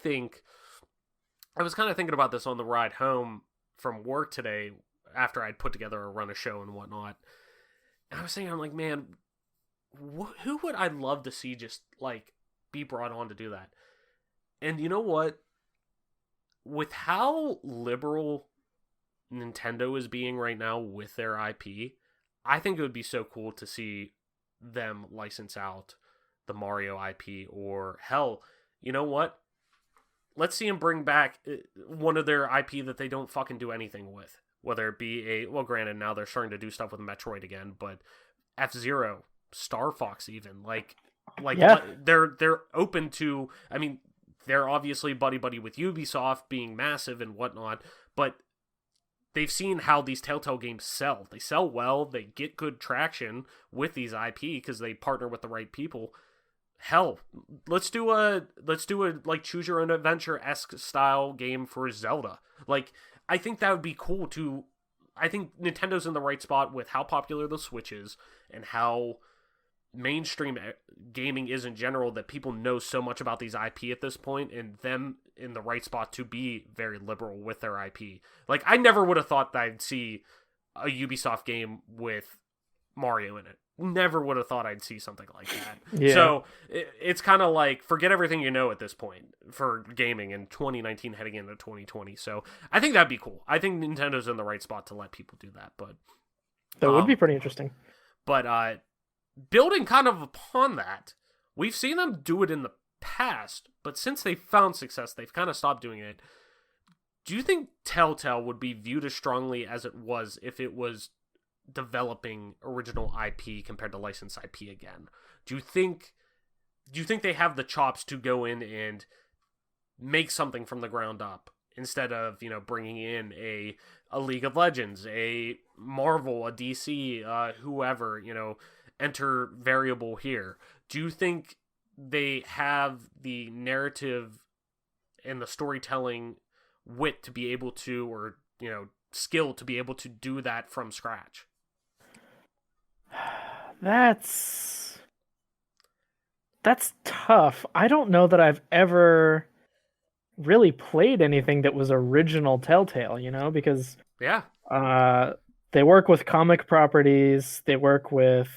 was kind of thinking about this on the ride home from work today after I'd put together a run of show and whatnot, and I was thinking, I'm like, man, who would I love to see just, like, be brought on to do that? And you know what? With how liberal Nintendo is being right now with their IP, I think it would be so cool to see them license out the Mario IP, or hell, you know what? Let's see them bring back one of their IP that they don't fucking do anything with. Whether it be well, granted, now they're starting to do stuff with Metroid again, but F-Zero, Star Fox even, like yeah. They're open to, I mean, they're obviously buddy with Ubisoft being massive and whatnot, but they've seen how these TellTale games sell. They sell well, they get good traction with these IP because they partner with the right people. Hell, let's do a like choose your own adventure-esque style game for Zelda. Like, I think that would be cool to, I think Nintendo's in the right spot with how popular the Switch is and how mainstream gaming is in general, that people know so much about these IP at this point, and them in the right spot to be very liberal with their IP. Like, I never would have thought that I'd see a Ubisoft game with Mario in it. Never would have thought I'd see something like that. Yeah. So it's kind of like, forget everything you know at this point for gaming in 2019 heading into 2020. So I think that'd be cool. I think Nintendo's in the right spot to let people do that. But that would be pretty interesting. But building kind of upon that, we've seen them do it in the past, but since they've found success, they've kind of stopped doing it. Do you think TellTale would be viewed as strongly as it was if it was developing original IP compared to licensed IP again? Do you think they have the chops to go in and make something from the ground up instead of, bringing in a League of Legends, a Marvel, a DC, whoever, enter variable here? Do you think they have the narrative and the storytelling wit to be able to, or, skill to be able to do that from scratch? That's tough. I don't know that I've ever really played anything that was original TellTale, because they work with comic properties, they work with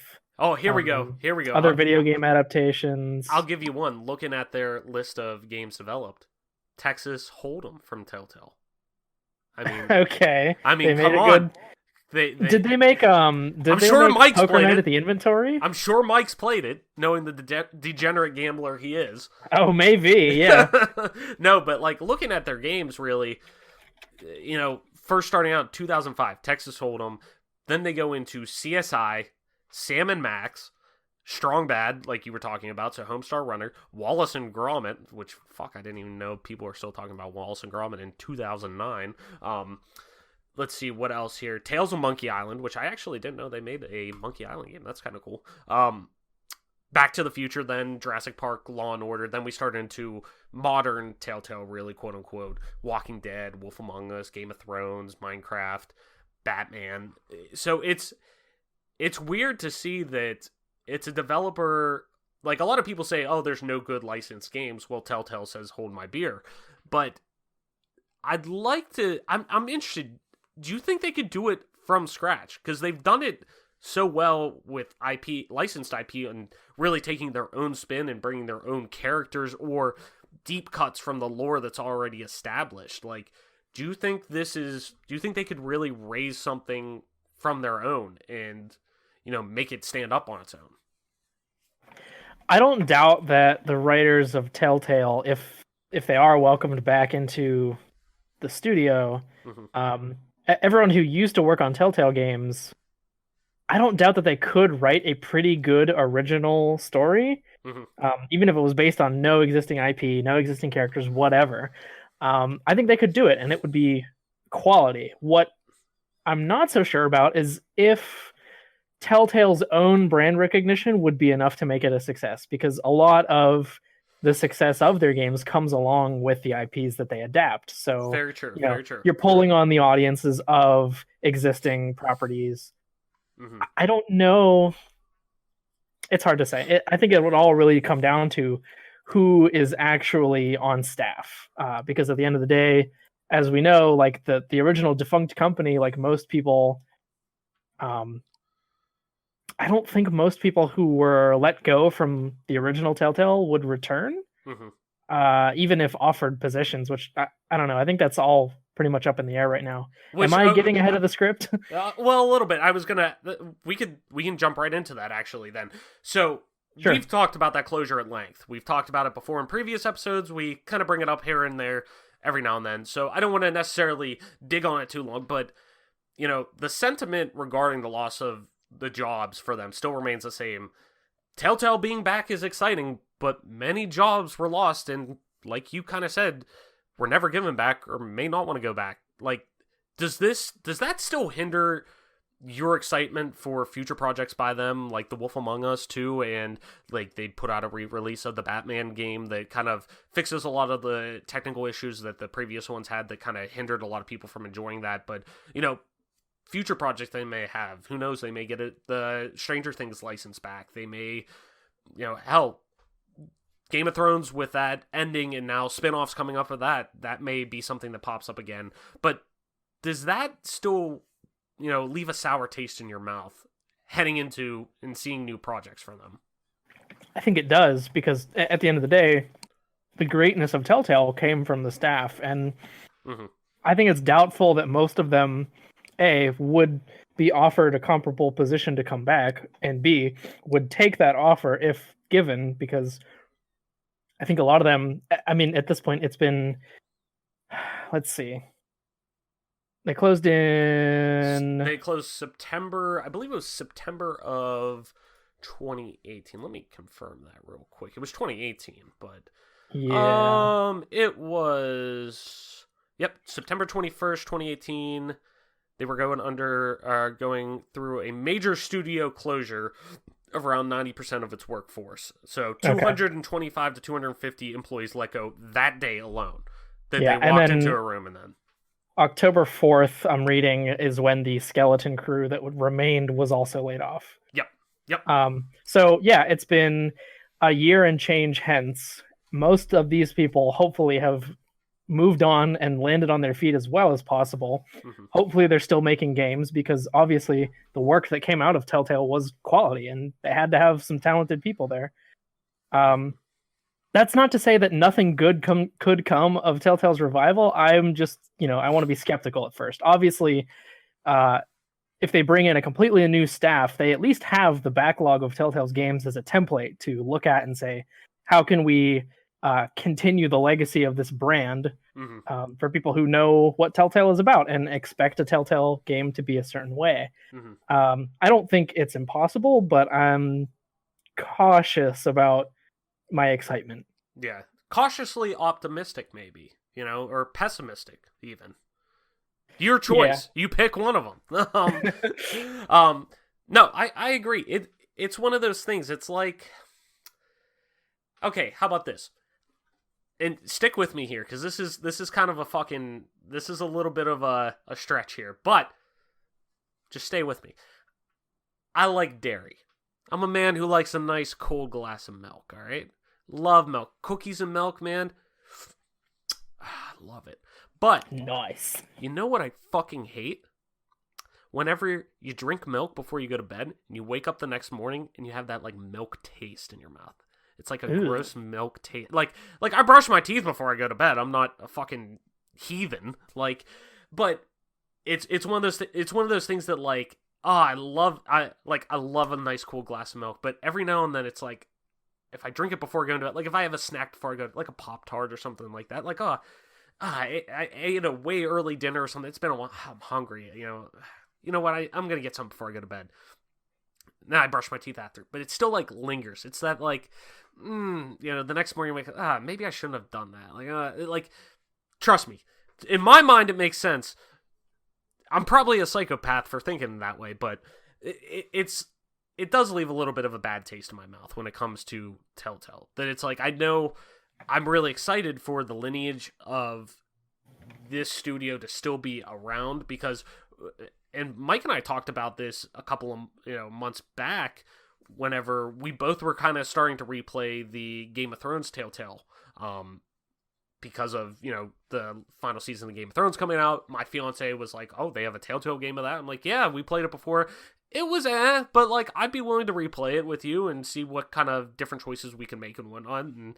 here we go. Other video game adaptations. I'll give you one. Looking at their list of games developed, Texas Hold'em from TellTale. I mean, okay. I mean, come on. Did they make I'm sure Mike's Poker played Night it at the Inventory? I'm sure Mike's played it, knowing the degenerate gambler he is. Oh, maybe, yeah. No, but like looking at their games, really, first starting out in 2005, Texas Hold'em, then they go into CSI, Sam and Max, Strong Bad, like you were talking about, so Homestar Runner, Wallace and Gromit, which, fuck, I didn't even know people are still talking about Wallace and Gromit in 2009. Let's see, what else here? Tales of Monkey Island, which I actually didn't know they made a Monkey Island game. That's kind of cool. Back to the Future, then Jurassic Park, Law and Order. Then we started into modern TellTale, really, quote-unquote. Walking Dead, Wolf Among Us, Game of Thrones, Minecraft, Batman. So it's weird to see that it's a developer. Like, a lot of people say, oh, there's no good licensed games. Well, TellTale says, hold my beer. But I'd like to... I'm interested. Do you think they could do it from scratch? Because they've done it so well with IP, licensed IP, and really taking their own spin and bringing their own characters or deep cuts from the lore that's already established. Like, do you think they could really raise something from their own and, make it stand up on its own? I don't doubt that the writers of TellTale, if they are welcomed back into the studio, everyone who used to work on TellTale games, I don't doubt that they could write a pretty good original story, even if it was based on no existing IP, no existing characters, whatever. I think they could do it, and it would be quality. What I'm not so sure about is if TellTale's own brand recognition would be enough to make it a success, because a lot of the success of their games comes along with the IPs that they adapt. So, Very true. you know, Very true. you're pulling on the audiences of existing properties. Hmm. I don't know. It's hard to say. I think it would all really come down to who is actually on staff, because at the end of the day, as we know, like the original defunct company, like most people, um, I don't think most people who were let go from the original Telltale would return, Hmm. even if offered positions. Which I don't know. I think that's all pretty much up in the air right now. Am Which I getting ahead of the script? well, a little bit. I was gonna. We can jump right into that actually. Then, so Sure. we've talked about that closure at length. We've talked about it before in previous episodes. We kind of bring it up here and there every now and then. So I don't want to necessarily dig on it too long, but the sentiment regarding the loss of the jobs for them still remains the same. Telltale being back is exciting, but many jobs were lost, and like you kind of said, were never given back or may not want to go back. Like, does that still hinder your excitement for future projects by them, like The Wolf Among Us 2, and like they put out a re-release of the Batman game that kind of fixes a lot of the technical issues that the previous ones had that kind of hindered a lot of people from enjoying that? But future projects they may have, who knows, they may get the Stranger Things license back, they may, hell, Game of Thrones with that ending and now spin-offs coming up of that may be something that pops up again. But does that still leave a sour taste in your mouth heading into and seeing new projects from them? I think it does, because at the end of the day, the greatness of Telltale came from the staff, and I think it's doubtful that most of them, A, would be offered a comparable position to come back, and B, would take that offer if given, because I think a lot of them, I mean, at this point, it's been, let's see, they closed September, I believe it was September of 2018. Let me confirm that real quick. It was 2018, but yeah, it was, yep, September 21st, 2018. They were going through a major studio closure of around 90% of its workforce. So 225 to 250 employees let go that day alone. They walked into a room, and then October 4th, I'm reading, is when the skeleton crew that remained was also laid off. Yep. So yeah, it's been a year and change hence. Most of these people hopefully have moved on and landed on their feet as well as possible. Hopefully they're still making games, because obviously the work that came out of Telltale was quality and they had to have some talented people there. That's not to say that nothing good could come of Telltale's revival. I'm just, I want to be skeptical at first. Obviously, if they bring in a completely new staff, they at least have the backlog of Telltale's games as a template to look at and say, how can we continue the legacy of this brand for people who know what Telltale is about and expect a Telltale game to be a certain way. I don't think it's impossible, but I'm cautious about my excitement. Yeah. Cautiously optimistic, maybe, or pessimistic, even. Your choice. Yeah. You pick one of them. No, I agree. It's one of those things. It's like, okay, how about this? And stick with me here, because this is kind of this is a little bit of a stretch here, but just stay with me. I like dairy. I'm a man who likes a nice cold glass of milk, all right? Love milk. Cookies and milk, man. I love it. But nice. You know what I fucking hate? Whenever you drink milk before you go to bed, and you wake up the next morning, and you have that, like, milk taste in your mouth. It's like a gross milk taste. Like I brush my teeth before I go to bed. I'm not a fucking heathen. Like, but it's one of those things that, like, I love a nice cool glass of milk, but every now and then it's like, if I drink it before going to bed, like if I have a snack before I go, like a Pop-Tart or something like that, like, I ate a way early dinner or something. It's been a while. I'm hungry. You know what? I'm going to get some before I go to bed. Now I brush my teeth after, but it still, like, lingers. It's that, like, the next morning you wake up, maybe I shouldn't have done that. Like, trust me. In my mind, it makes sense. I'm probably a psychopath for thinking that way, but it's it does leave a little bit of a bad taste in my mouth when it comes to Telltale. That it's like, I know I'm really excited for the lineage of this studio to still be around, because, and Mike and I talked about this a couple of months back, whenever we both were kind of starting to replay the Game of Thrones Telltale, because of the final season of Game of Thrones coming out. My fiance was like, "Oh, they have a Telltale game of that." I'm like, "Yeah, we played it before. It was but like, I'd be willing to replay it with you and see what kind of different choices we can make and whatnot." And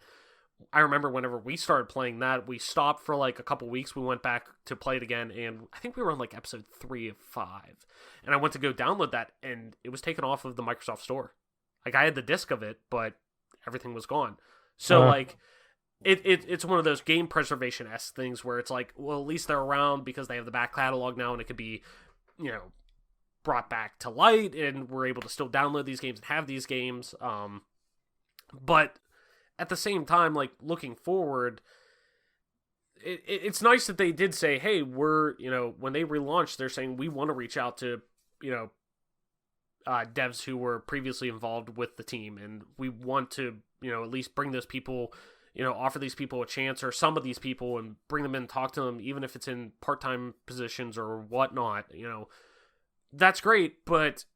I remember whenever we started playing that, we stopped for like a couple weeks. We went back to play it again, and I think we were on like episode 3 of 5. And I went to go download that, and it was taken off of the Microsoft Store. Like, I had the disc of it, but everything was gone. So like, it's one of those game preservation-esque things where it's like, well, at least they're around because they have the back catalog now, and it could be, brought back to light, and we're able to still download these games and have these games. But at the same time, like, looking forward, it's nice that they did say, hey, we're, when they relaunched, they're saying we want to reach out to, devs who were previously involved with the team, and we want to, at least bring those people, offer these people a chance, or some of these people, and bring them in and talk to them, even if it's in part-time positions or whatnot. That's great, but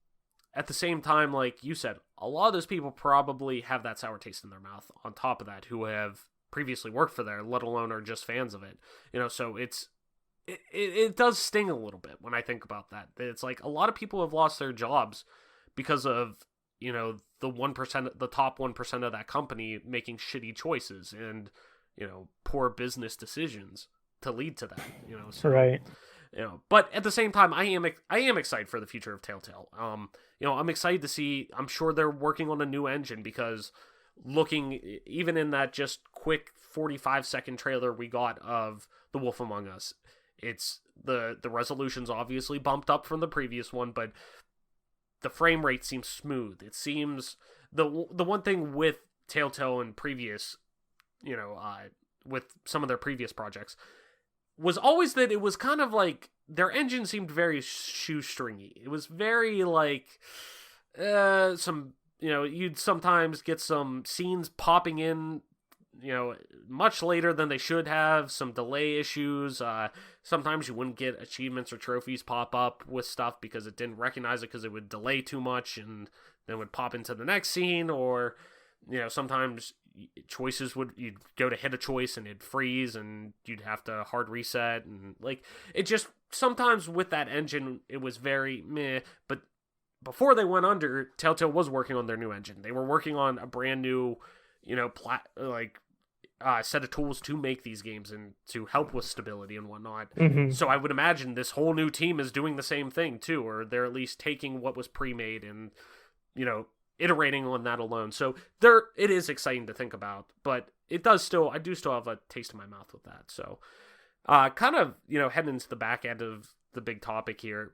at the same time, like you said, a lot of those people probably have that sour taste in their mouth on top of that, who have previously worked for there, let alone are just fans of it. So it does sting a little bit when I think about that. It's like a lot of people have lost their jobs because of, the 1%, the top 1% of that company making shitty choices and, poor business decisions to lead to that, so, right. But at the same time, I am excited for the future of Telltale. I'm excited to see, I'm sure they're working on a new engine, because looking even in that just quick 45-second trailer we got of The Wolf Among Us, it's the resolution's obviously bumped up from the previous one, but the frame rate seems smooth. It seems the one thing with Telltale and previous, with some of their previous projects, was always that it was kind of like their engine seemed very shoestringy. It was very like you'd sometimes get some scenes popping in, much later than they should have, some delay issues. Sometimes you wouldn't get achievements or trophies pop up with stuff because it didn't recognize it because it would delay too much and then would pop into the next scene. Or, sometimes choices you'd go to hit a choice and it'd freeze and you'd have to hard reset. And like, it just, sometimes with that engine, it was very meh. But before they went under, Telltale was working on their new engine. They were working on a brand new, set of tools to make these games and to help with stability and whatnot. Mm-hmm. So I would imagine this whole new team is doing the same thing too, or they're at least taking what was pre-made and, iterating on that alone. So it is exciting to think about, but I do still have a taste in my mouth with that. So, kind of, heading into the back end of the big topic here,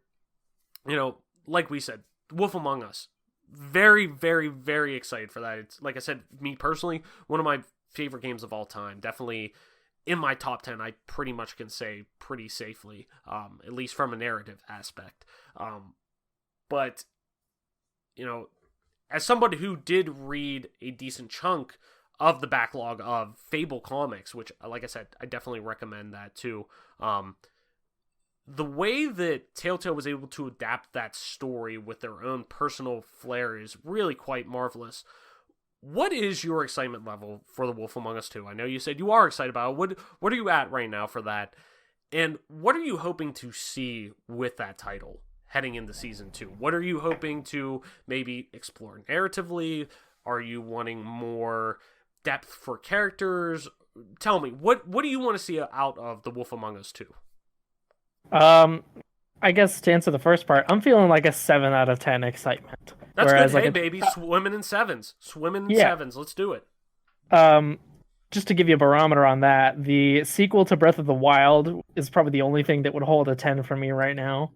like we said, Wolf Among Us, very, very, very excited for that. It's, like I said, me personally, one of my favorite games of all time. Definitely in my top 10, I pretty much can say pretty safely, at least from a narrative aspect. But, as somebody who did read a decent chunk of the backlog of Fable comics, which, like I said, I definitely recommend that too. The way that Telltale was able to adapt that story with their own personal flair is really quite marvelous. What is your excitement level for The Wolf Among Us 2? I know you said you are excited about it. What are you at right now for that? And what are you hoping to see with that title heading into Season 2? What are you hoping to maybe explore narratively? Are you wanting more depth for characters? Tell me, what do you want to see out of The Wolf Among Us 2? I guess to answer the first part, I'm feeling like a 7 out of 10 excitement. That's Whereas, good. Hey, like baby, swimming in sevens. Swimming in Yeah. sevens. Let's do it. Just to give you a barometer on that, the sequel to Breath of the Wild is probably the only thing that would hold a 10 for me right now.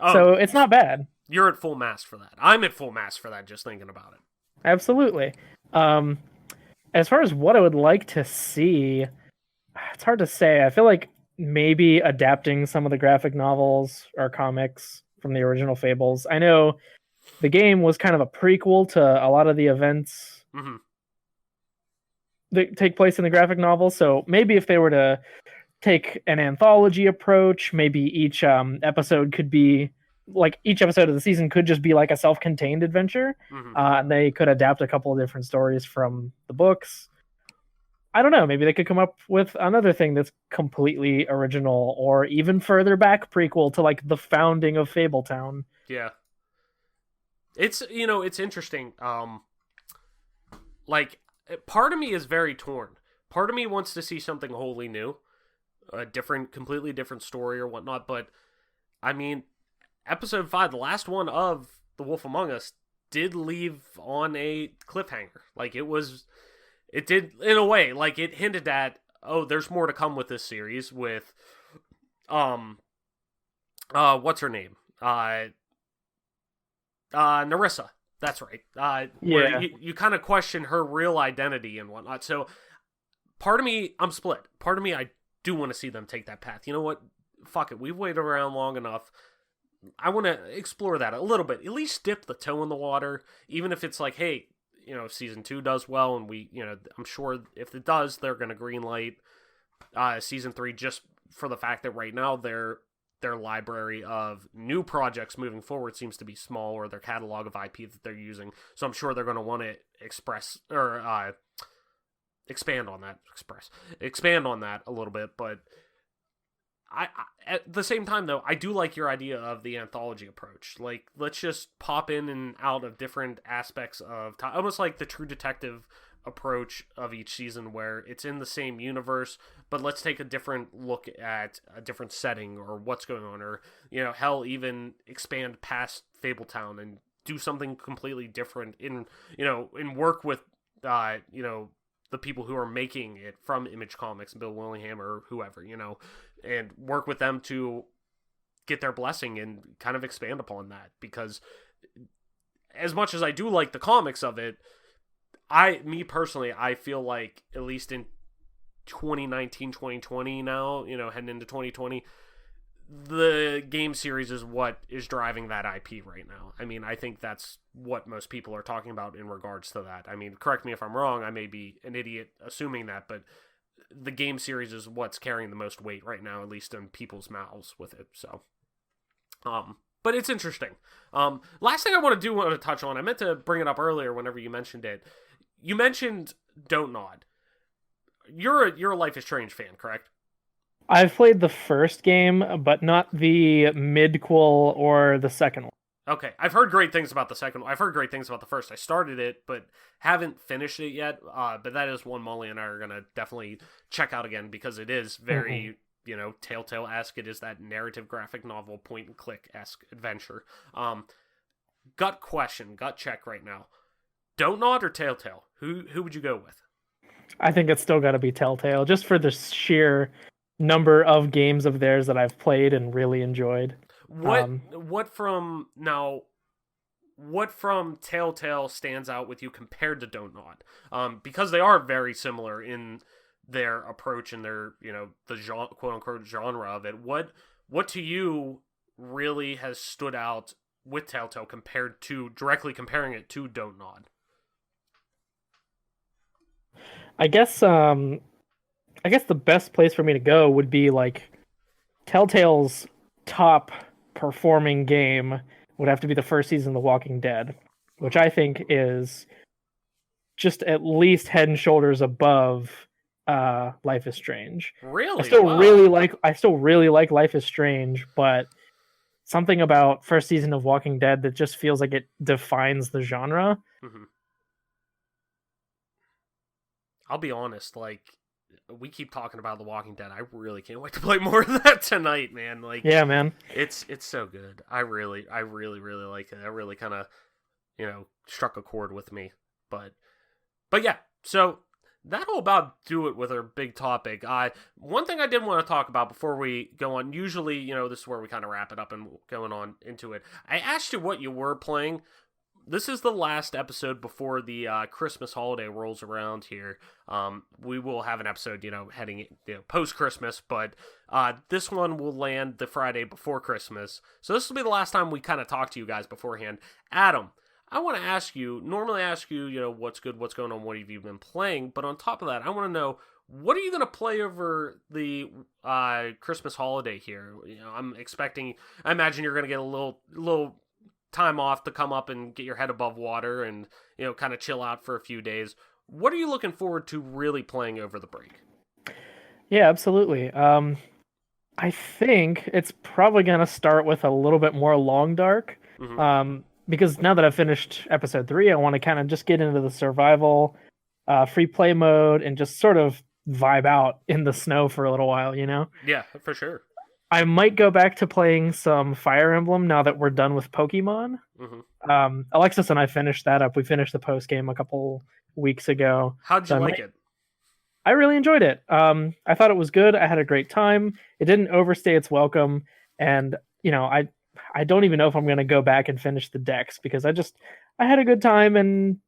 Oh, So it's not bad. You're at full mast for that. I'm at full mast for that, just thinking about it. Absolutely. As far as what I would like to see, it's hard to say. I feel like maybe adapting some of the graphic novels or comics from the original Fables. I know the game was kind of a prequel to a lot of the events Mm-hmm. that take place in the graphic novel. So maybe if they were to take an anthology approach, maybe each episode could be like each episode of the season could just be like a self-contained adventure, Mm-hmm. and they could adapt a couple of different stories from the books. I don't know. Maybe they could come up with another thing that's completely original, or even further back prequel to like the founding of Fabletown. Yeah. It's it's interesting. Like part of me is very torn. Part of me wants to see something wholly new, a completely different story or whatnot. But I mean, episode 5, the last one of The Wolf Among Us, did leave on a cliffhanger. Like it did in a way. Like it hinted at, oh, there's more to come with this series with, what's her name? Narissa. That's right. Where you kind of question her real identity and whatnot. So part of me, I'm split. Part of me, I do want to see them take that path. You know what? Fuck it. We've waited around long enough. I want to explore that a little bit. At least dip the toe in the water. Even if it's like, hey, season 2 does well, and I'm sure if it does, they're going to greenlight season 3 just for the fact that right now their library of new projects moving forward seems to be small, or their catalog of IP that they're using. So I'm sure they're going to want to expand on that a little bit. But I at the same time, though, I do like your idea of the anthology approach. Like, let's just pop in and out of different aspects of time, almost like the True Detective approach of each season, where it's in the same universe, but let's take a different look at a different setting or what's going on, or hell, even expand past Fabletown and do something completely different in work with the people who are making it from Image Comics, Bill Willingham or whoever, and work with them to get their blessing and kind of expand upon that. Because as much as I do like the comics of it, me personally, I feel like at least in 2019, 2020 now, heading into 2020, the game series is what is driving that IP right now. I mean, I think that's what most people are talking about in regards to that. I mean, correct me if I'm wrong. I may be an idiot assuming that, but the game series is what's carrying the most weight right now, at least in people's mouths with it. So, but it's interesting. Last thing I want to touch on, I meant to bring it up earlier whenever you mentioned it. You mentioned Don't Nod. You're a Life is Strange fan, correct? I've played the first game, but not the midquel or the second one. Okay, I've heard great things about the second one. I've heard great things about the first. I started it, but haven't finished it yet. But that is one Molly and I are going to definitely check out again, because it is very, TellTale-esque. It is that narrative graphic novel, point-and-click-esque adventure. Gut check right now. Don't Nod or TellTale? Who would you go with? I think it's still got to be TellTale, just for the sheer number of games of theirs that I've played and really enjoyed. What from TellTale stands out with you compared to Don't Nod? Because they are very similar in their approach and their the genre, quote unquote genre of it. What to you really has stood out with TellTale directly comparing it to Don't Nod? I guess the best place for me to go would be like TellTale's top performing game would have to be the first season of The Walking Dead, which I think is just at least head and shoulders above Life is Strange. Really? I still really like Life is Strange, but something about first season of Walking Dead that just feels like it defines the genre. Mm-hmm. I'll be honest, like, we keep talking about The Walking Dead. I really can't wait to play more of that tonight, man. Like, yeah, man, it's so good. I really like it. It really kind of, struck a chord with me. But yeah. So that'll about do it with our big topic. One thing I did want to talk about before we go on. Usually, this is where we kind of wrap it up and going on into it. I asked you what you were playing. this is the last episode before the Christmas holiday rolls around here. We will have an episode, heading post Christmas, but this one will land the Friday before Christmas. So this will be the last time we kind of talk to you guys beforehand. Adam, I want to ask you, what's good, what's going on, what have you been playing? But on top of that, I want to know, what are you going to play over the Christmas holiday here? I imagine you're going to get a little time off to come up and get your head above water and, kind of chill out for a few days. What are you looking forward to really playing over the break? Yeah, absolutely. I think it's probably going to start with a little bit more Long Dark. Mm-hmm. Because now that I've finished episode 3, I want to kind of just get into the survival, free play mode and just sort of vibe out in the snow for a little while, Yeah, for sure. I might go back to playing some Fire Emblem now that we're done with Pokemon. Mm-hmm. Alexis and I finished that up. We finished the post game a couple weeks ago. How'd you like it? I really enjoyed it. I thought it was good. I had a great time. It didn't overstay its welcome, and I don't even know if I'm going to go back and finish the decks because I had a good time and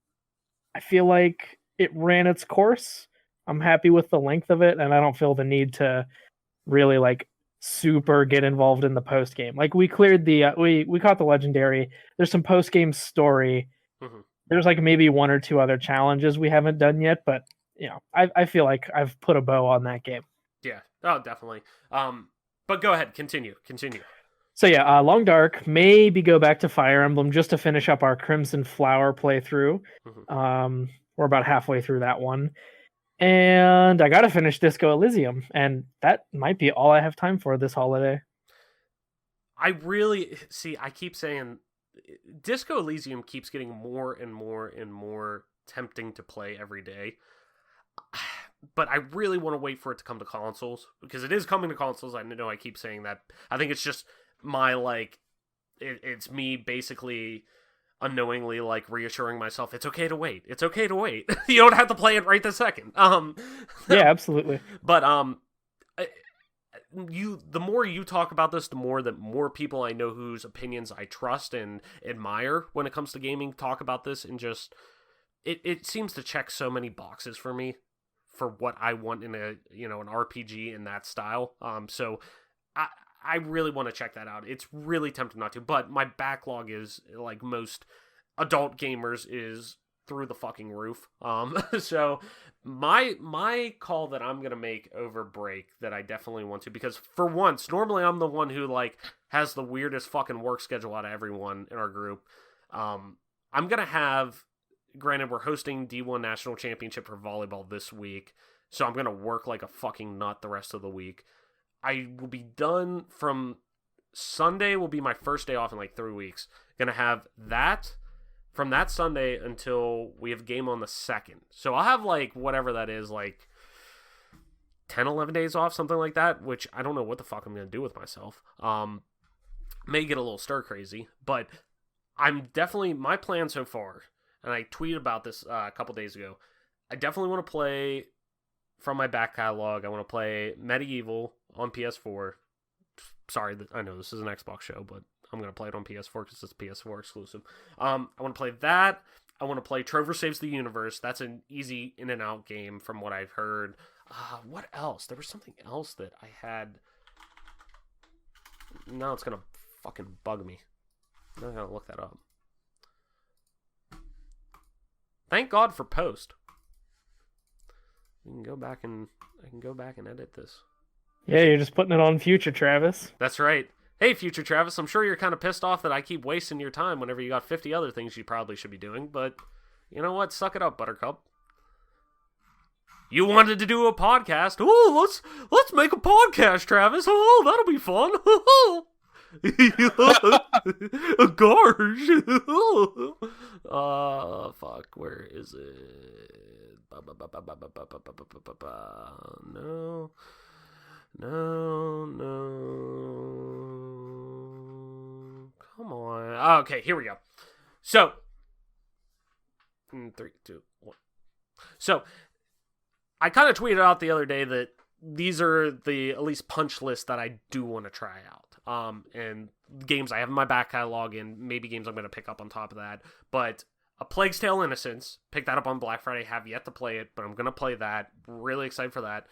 I feel like it ran its course. I'm happy with the length of it, and I don't feel the need to really super get involved in the post game. We cleared the we caught the legendary. There's some post game story. Mm-hmm. There's maybe 1 or 2 other challenges we haven't done yet, but I feel like I've put a bow on that game. Yeah. Oh, definitely. But go ahead, continue. So yeah, Long Dark, maybe go back to Fire Emblem just to finish up our Crimson Flower playthrough. Mm-hmm. We're about halfway through that one. And I gotta finish Disco Elysium, and that might be all I have time for this holiday. I keep saying Disco Elysium keeps getting more and more and more tempting to play every day. But I really want to wait for it to come to consoles, because it is coming to consoles. I know I keep saying that. I think it's just my, it's me basically unknowingly, reassuring myself, it's okay to wait. It's okay to wait. You don't have to play it right this second. Yeah, absolutely. But, the more you talk about this, the more people I know whose opinions I trust and admire when it comes to gaming talk about this, and just, it seems to check so many boxes for me for what I want in an RPG in that style. So I really want to check that out. It's really tempting not to, but my backlog is, like most adult gamers, is through the fucking roof. So my call that I'm gonna make over break, that I definitely want to, because for once, normally I'm the one who has the weirdest fucking work schedule out of everyone in our group. I'm gonna have, granted, we're hosting D1 National Championship for volleyball this week, so I'm gonna work like a fucking nut the rest of the week. I will be done from Sunday, will be my first day off in 3 weeks. Gonna have that from that Sunday until we have game on the 2nd. So I'll have whatever that is, 10, 11 days off, something like that, which I don't know what the fuck I'm gonna do with myself. May get a little stir crazy, but I'm definitely, my plan so far, and I tweeted about this a couple days ago, I definitely want to play from my back catalog. I want to play Medieval on PS4. Sorry, I know this is an Xbox show, but I'm going to play it on PS4 because it's PS4 exclusive. I want to play that. I want to play Trover Saves the Universe. That's an easy in and out game from what I've heard. What else? There was something else that I had. Now it's going to fucking bug me. I'm going to look that up. Thank God for post. I can go back and edit this. Yeah, you're just putting it on future Travis. That's right. Hey, future Travis, I'm sure you're kind of pissed off that I keep wasting your time whenever you got 50 other things you probably should be doing, but you know what? Suck it up, Buttercup. You wanted to do a podcast. Oh, let's make a podcast, Travis. Oh, that'll be fun. Gosh. Fuck, where is it? No. Come on. Okay, here we go. So, 3, 2, 1. So, I kind of tweeted out the other day that these are the, at least, punch lists that I do want to try out. and games I have in my back catalog, and maybe games I'm going to pick up on top of that. But A Plague's Tale: Innocence, picked that up on Black Friday, have yet to play it, but I'm going to play that. Really excited for that.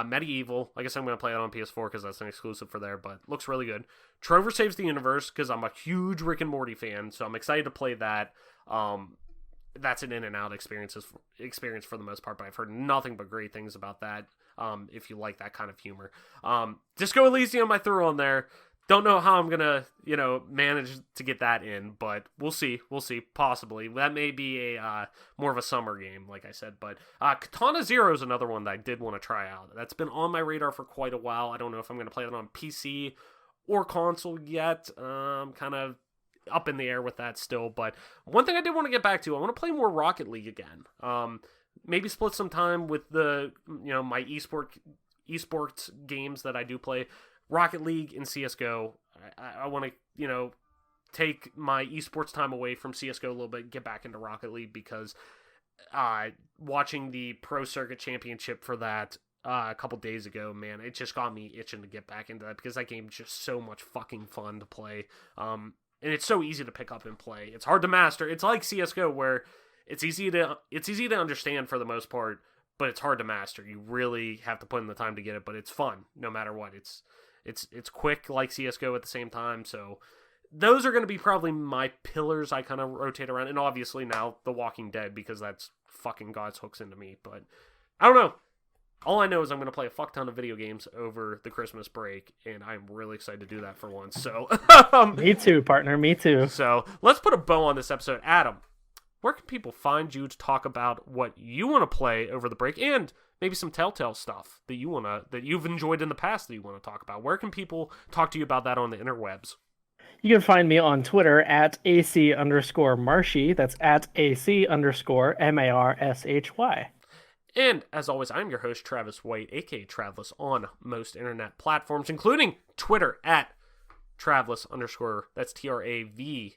Medieval, I guess I'm going to play it on PS4 because that's an exclusive for there, but looks really good. Trover Saves the Universe, because I'm a huge Rick and Morty fan, so I'm excited to play that. That's an in-and-out experience for the most part, but I've heard nothing but great things about that, if you like that kind of humor. Disco Elysium I threw on there. Don't know how I'm gonna, manage to get that in, but we'll see. Possibly that may be a more of a summer game, like I said. But Katana Zero is another one that I did want to try out. That's been on my radar for quite a while. I don't know if I'm gonna play it on PC or console yet. Kind of up in the air with that still. But one thing I did want to get back to, I want to play more Rocket League again. Maybe split some time with the my esports games that I do play. Rocket League and CSGO. I want to, take my esports time away from CSGO a little bit, get back into Rocket League, because watching the Pro Circuit Championship for that a couple days ago, man, it just got me itching to get back into that, because that game's just so much fucking fun to play. And it's so easy to pick up and play. It's hard to master. It's like CSGO, where it's easy to understand for the most part, but it's hard to master. You really have to put in the time to get it, but it's fun no matter what. It's quick like CSGO at the same time, so those are going to be probably my pillars I kind of rotate around, and obviously now The Walking Dead, because that's fucking God's hooks into me, but I don't know. All I know is I'm going to play a fuck ton of video games over the Christmas break, and I'm really excited to do that for once, so... Me too, partner, me too. So, let's put a bow on this episode. Adam, where can people find you to talk about what you want to play over the break, and maybe some TellTale stuff that you've enjoyed in the past that you want to talk about? Where can people talk to you about that on the interwebs? You can find me on Twitter at AC_Marshy. That's at AC_MARSHY. And as always, I'm your host, Travis White, aka Travlis, on most internet platforms, including Twitter at Travlis_. That's TRAVLESS_.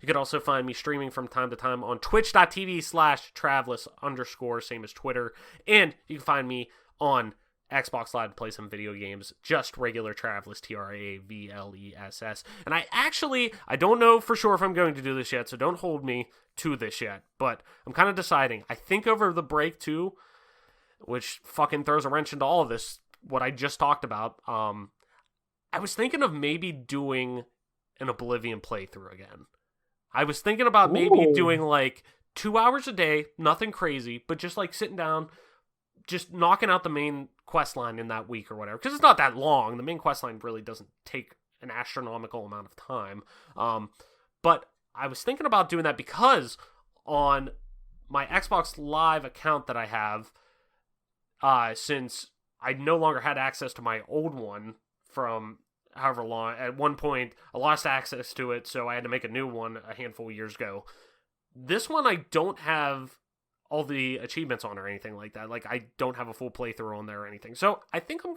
You can also find me streaming from time to time on twitch.tv/Travlis_, same as Twitter. And you can find me on Xbox Live to play some video games, just regular Travlis, TRAVLESS. And I don't know for sure if I'm going to do this yet, so don't hold me to this yet, but I'm kind of deciding. I think over the break too, which fucking throws a wrench into all of this, what I just talked about, I was thinking of maybe doing an Oblivion playthrough again. I was thinking about maybe doing like 2 hours a day, nothing crazy, but just like sitting down, just knocking out the main quest line in that week or whatever, because it's not that long. The main quest line really doesn't take an astronomical amount of time. But I was thinking about doing that because on my Xbox Live account that I have, since I no longer had access to my old one from however long, at one point I lost access to it, so I had to make a new one a handful of years ago. This one I don't have all the achievements on or anything like that. Like, I don't have a full playthrough on there or anything. So I think I'm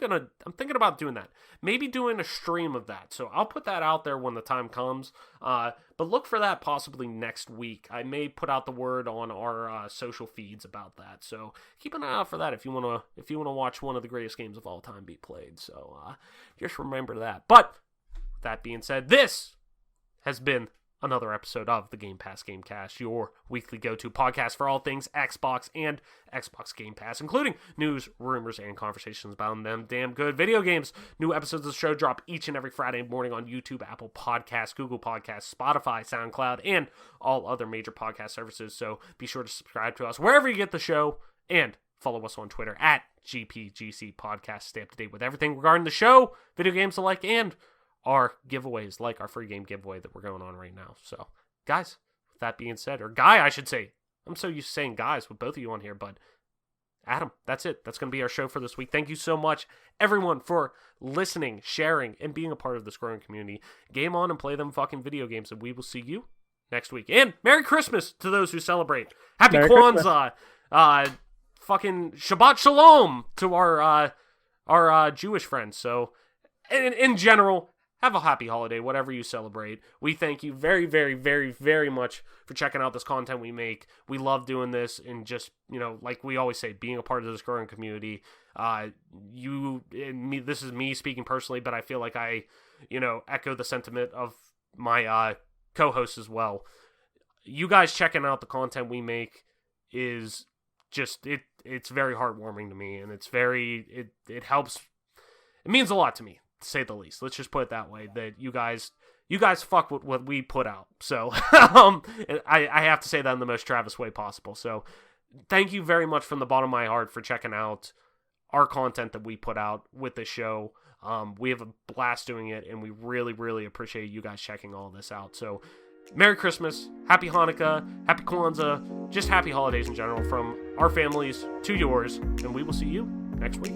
thinking about doing that. Maybe doing a stream of that. So I'll put that out there when the time comes. But look for that possibly next week. I may put out the word on our social feeds about that. So keep an eye out for that if you wanna watch one of the greatest games of all time be played. So just remember that. But that being said, this has been another episode of the Game Pass Gamecast, your weekly go-to podcast for all things Xbox and Xbox Game Pass, including news, rumors, and conversations about them damn good video games. New episodes of the show drop each and every Friday morning on YouTube, Apple Podcasts, Google Podcasts, Spotify, SoundCloud, and all other major podcast services, so be sure to subscribe to us wherever you get the show, and follow us on Twitter at GPGC Podcast. Stay up to date with everything regarding the show, video games alike, and our giveaways, like our free game giveaway that we're going on right now. So, guys, with that being said, or Guy, I should say. I'm so used to saying guys with both of you on here, but Adam, that's it. That's going to be our show for this week. Thank you so much, everyone, for listening, sharing, and being a part of this growing community. Game on and play them fucking video games, and we will see you next week. And Merry Christmas to those who celebrate. Happy Merry Kwanzaa. Fucking Shabbat Shalom to our Jewish friends. So, in general, have a happy holiday, whatever you celebrate. We thank you very, very, very, very much for checking out this content we make. We love doing this, and just, like we always say, being a part of this growing community. You and me, this is me speaking personally, but I feel like I, echo the sentiment of my co-hosts as well. You guys checking out the content we make is just, it's very heartwarming to me, and it's very, it helps. It means a lot to me, to say the least. Let's just put it that way, that you guys fuck with what we put out. So I have to say that in the most Travis way possible. So thank you very much from the bottom of my heart for checking out our content that we put out with this show. We have a blast doing it, and we really, really appreciate you guys checking all this out. So Merry Christmas, Happy Hanukkah, Happy Kwanzaa, just happy holidays in general from our families to yours, and we will see you next week.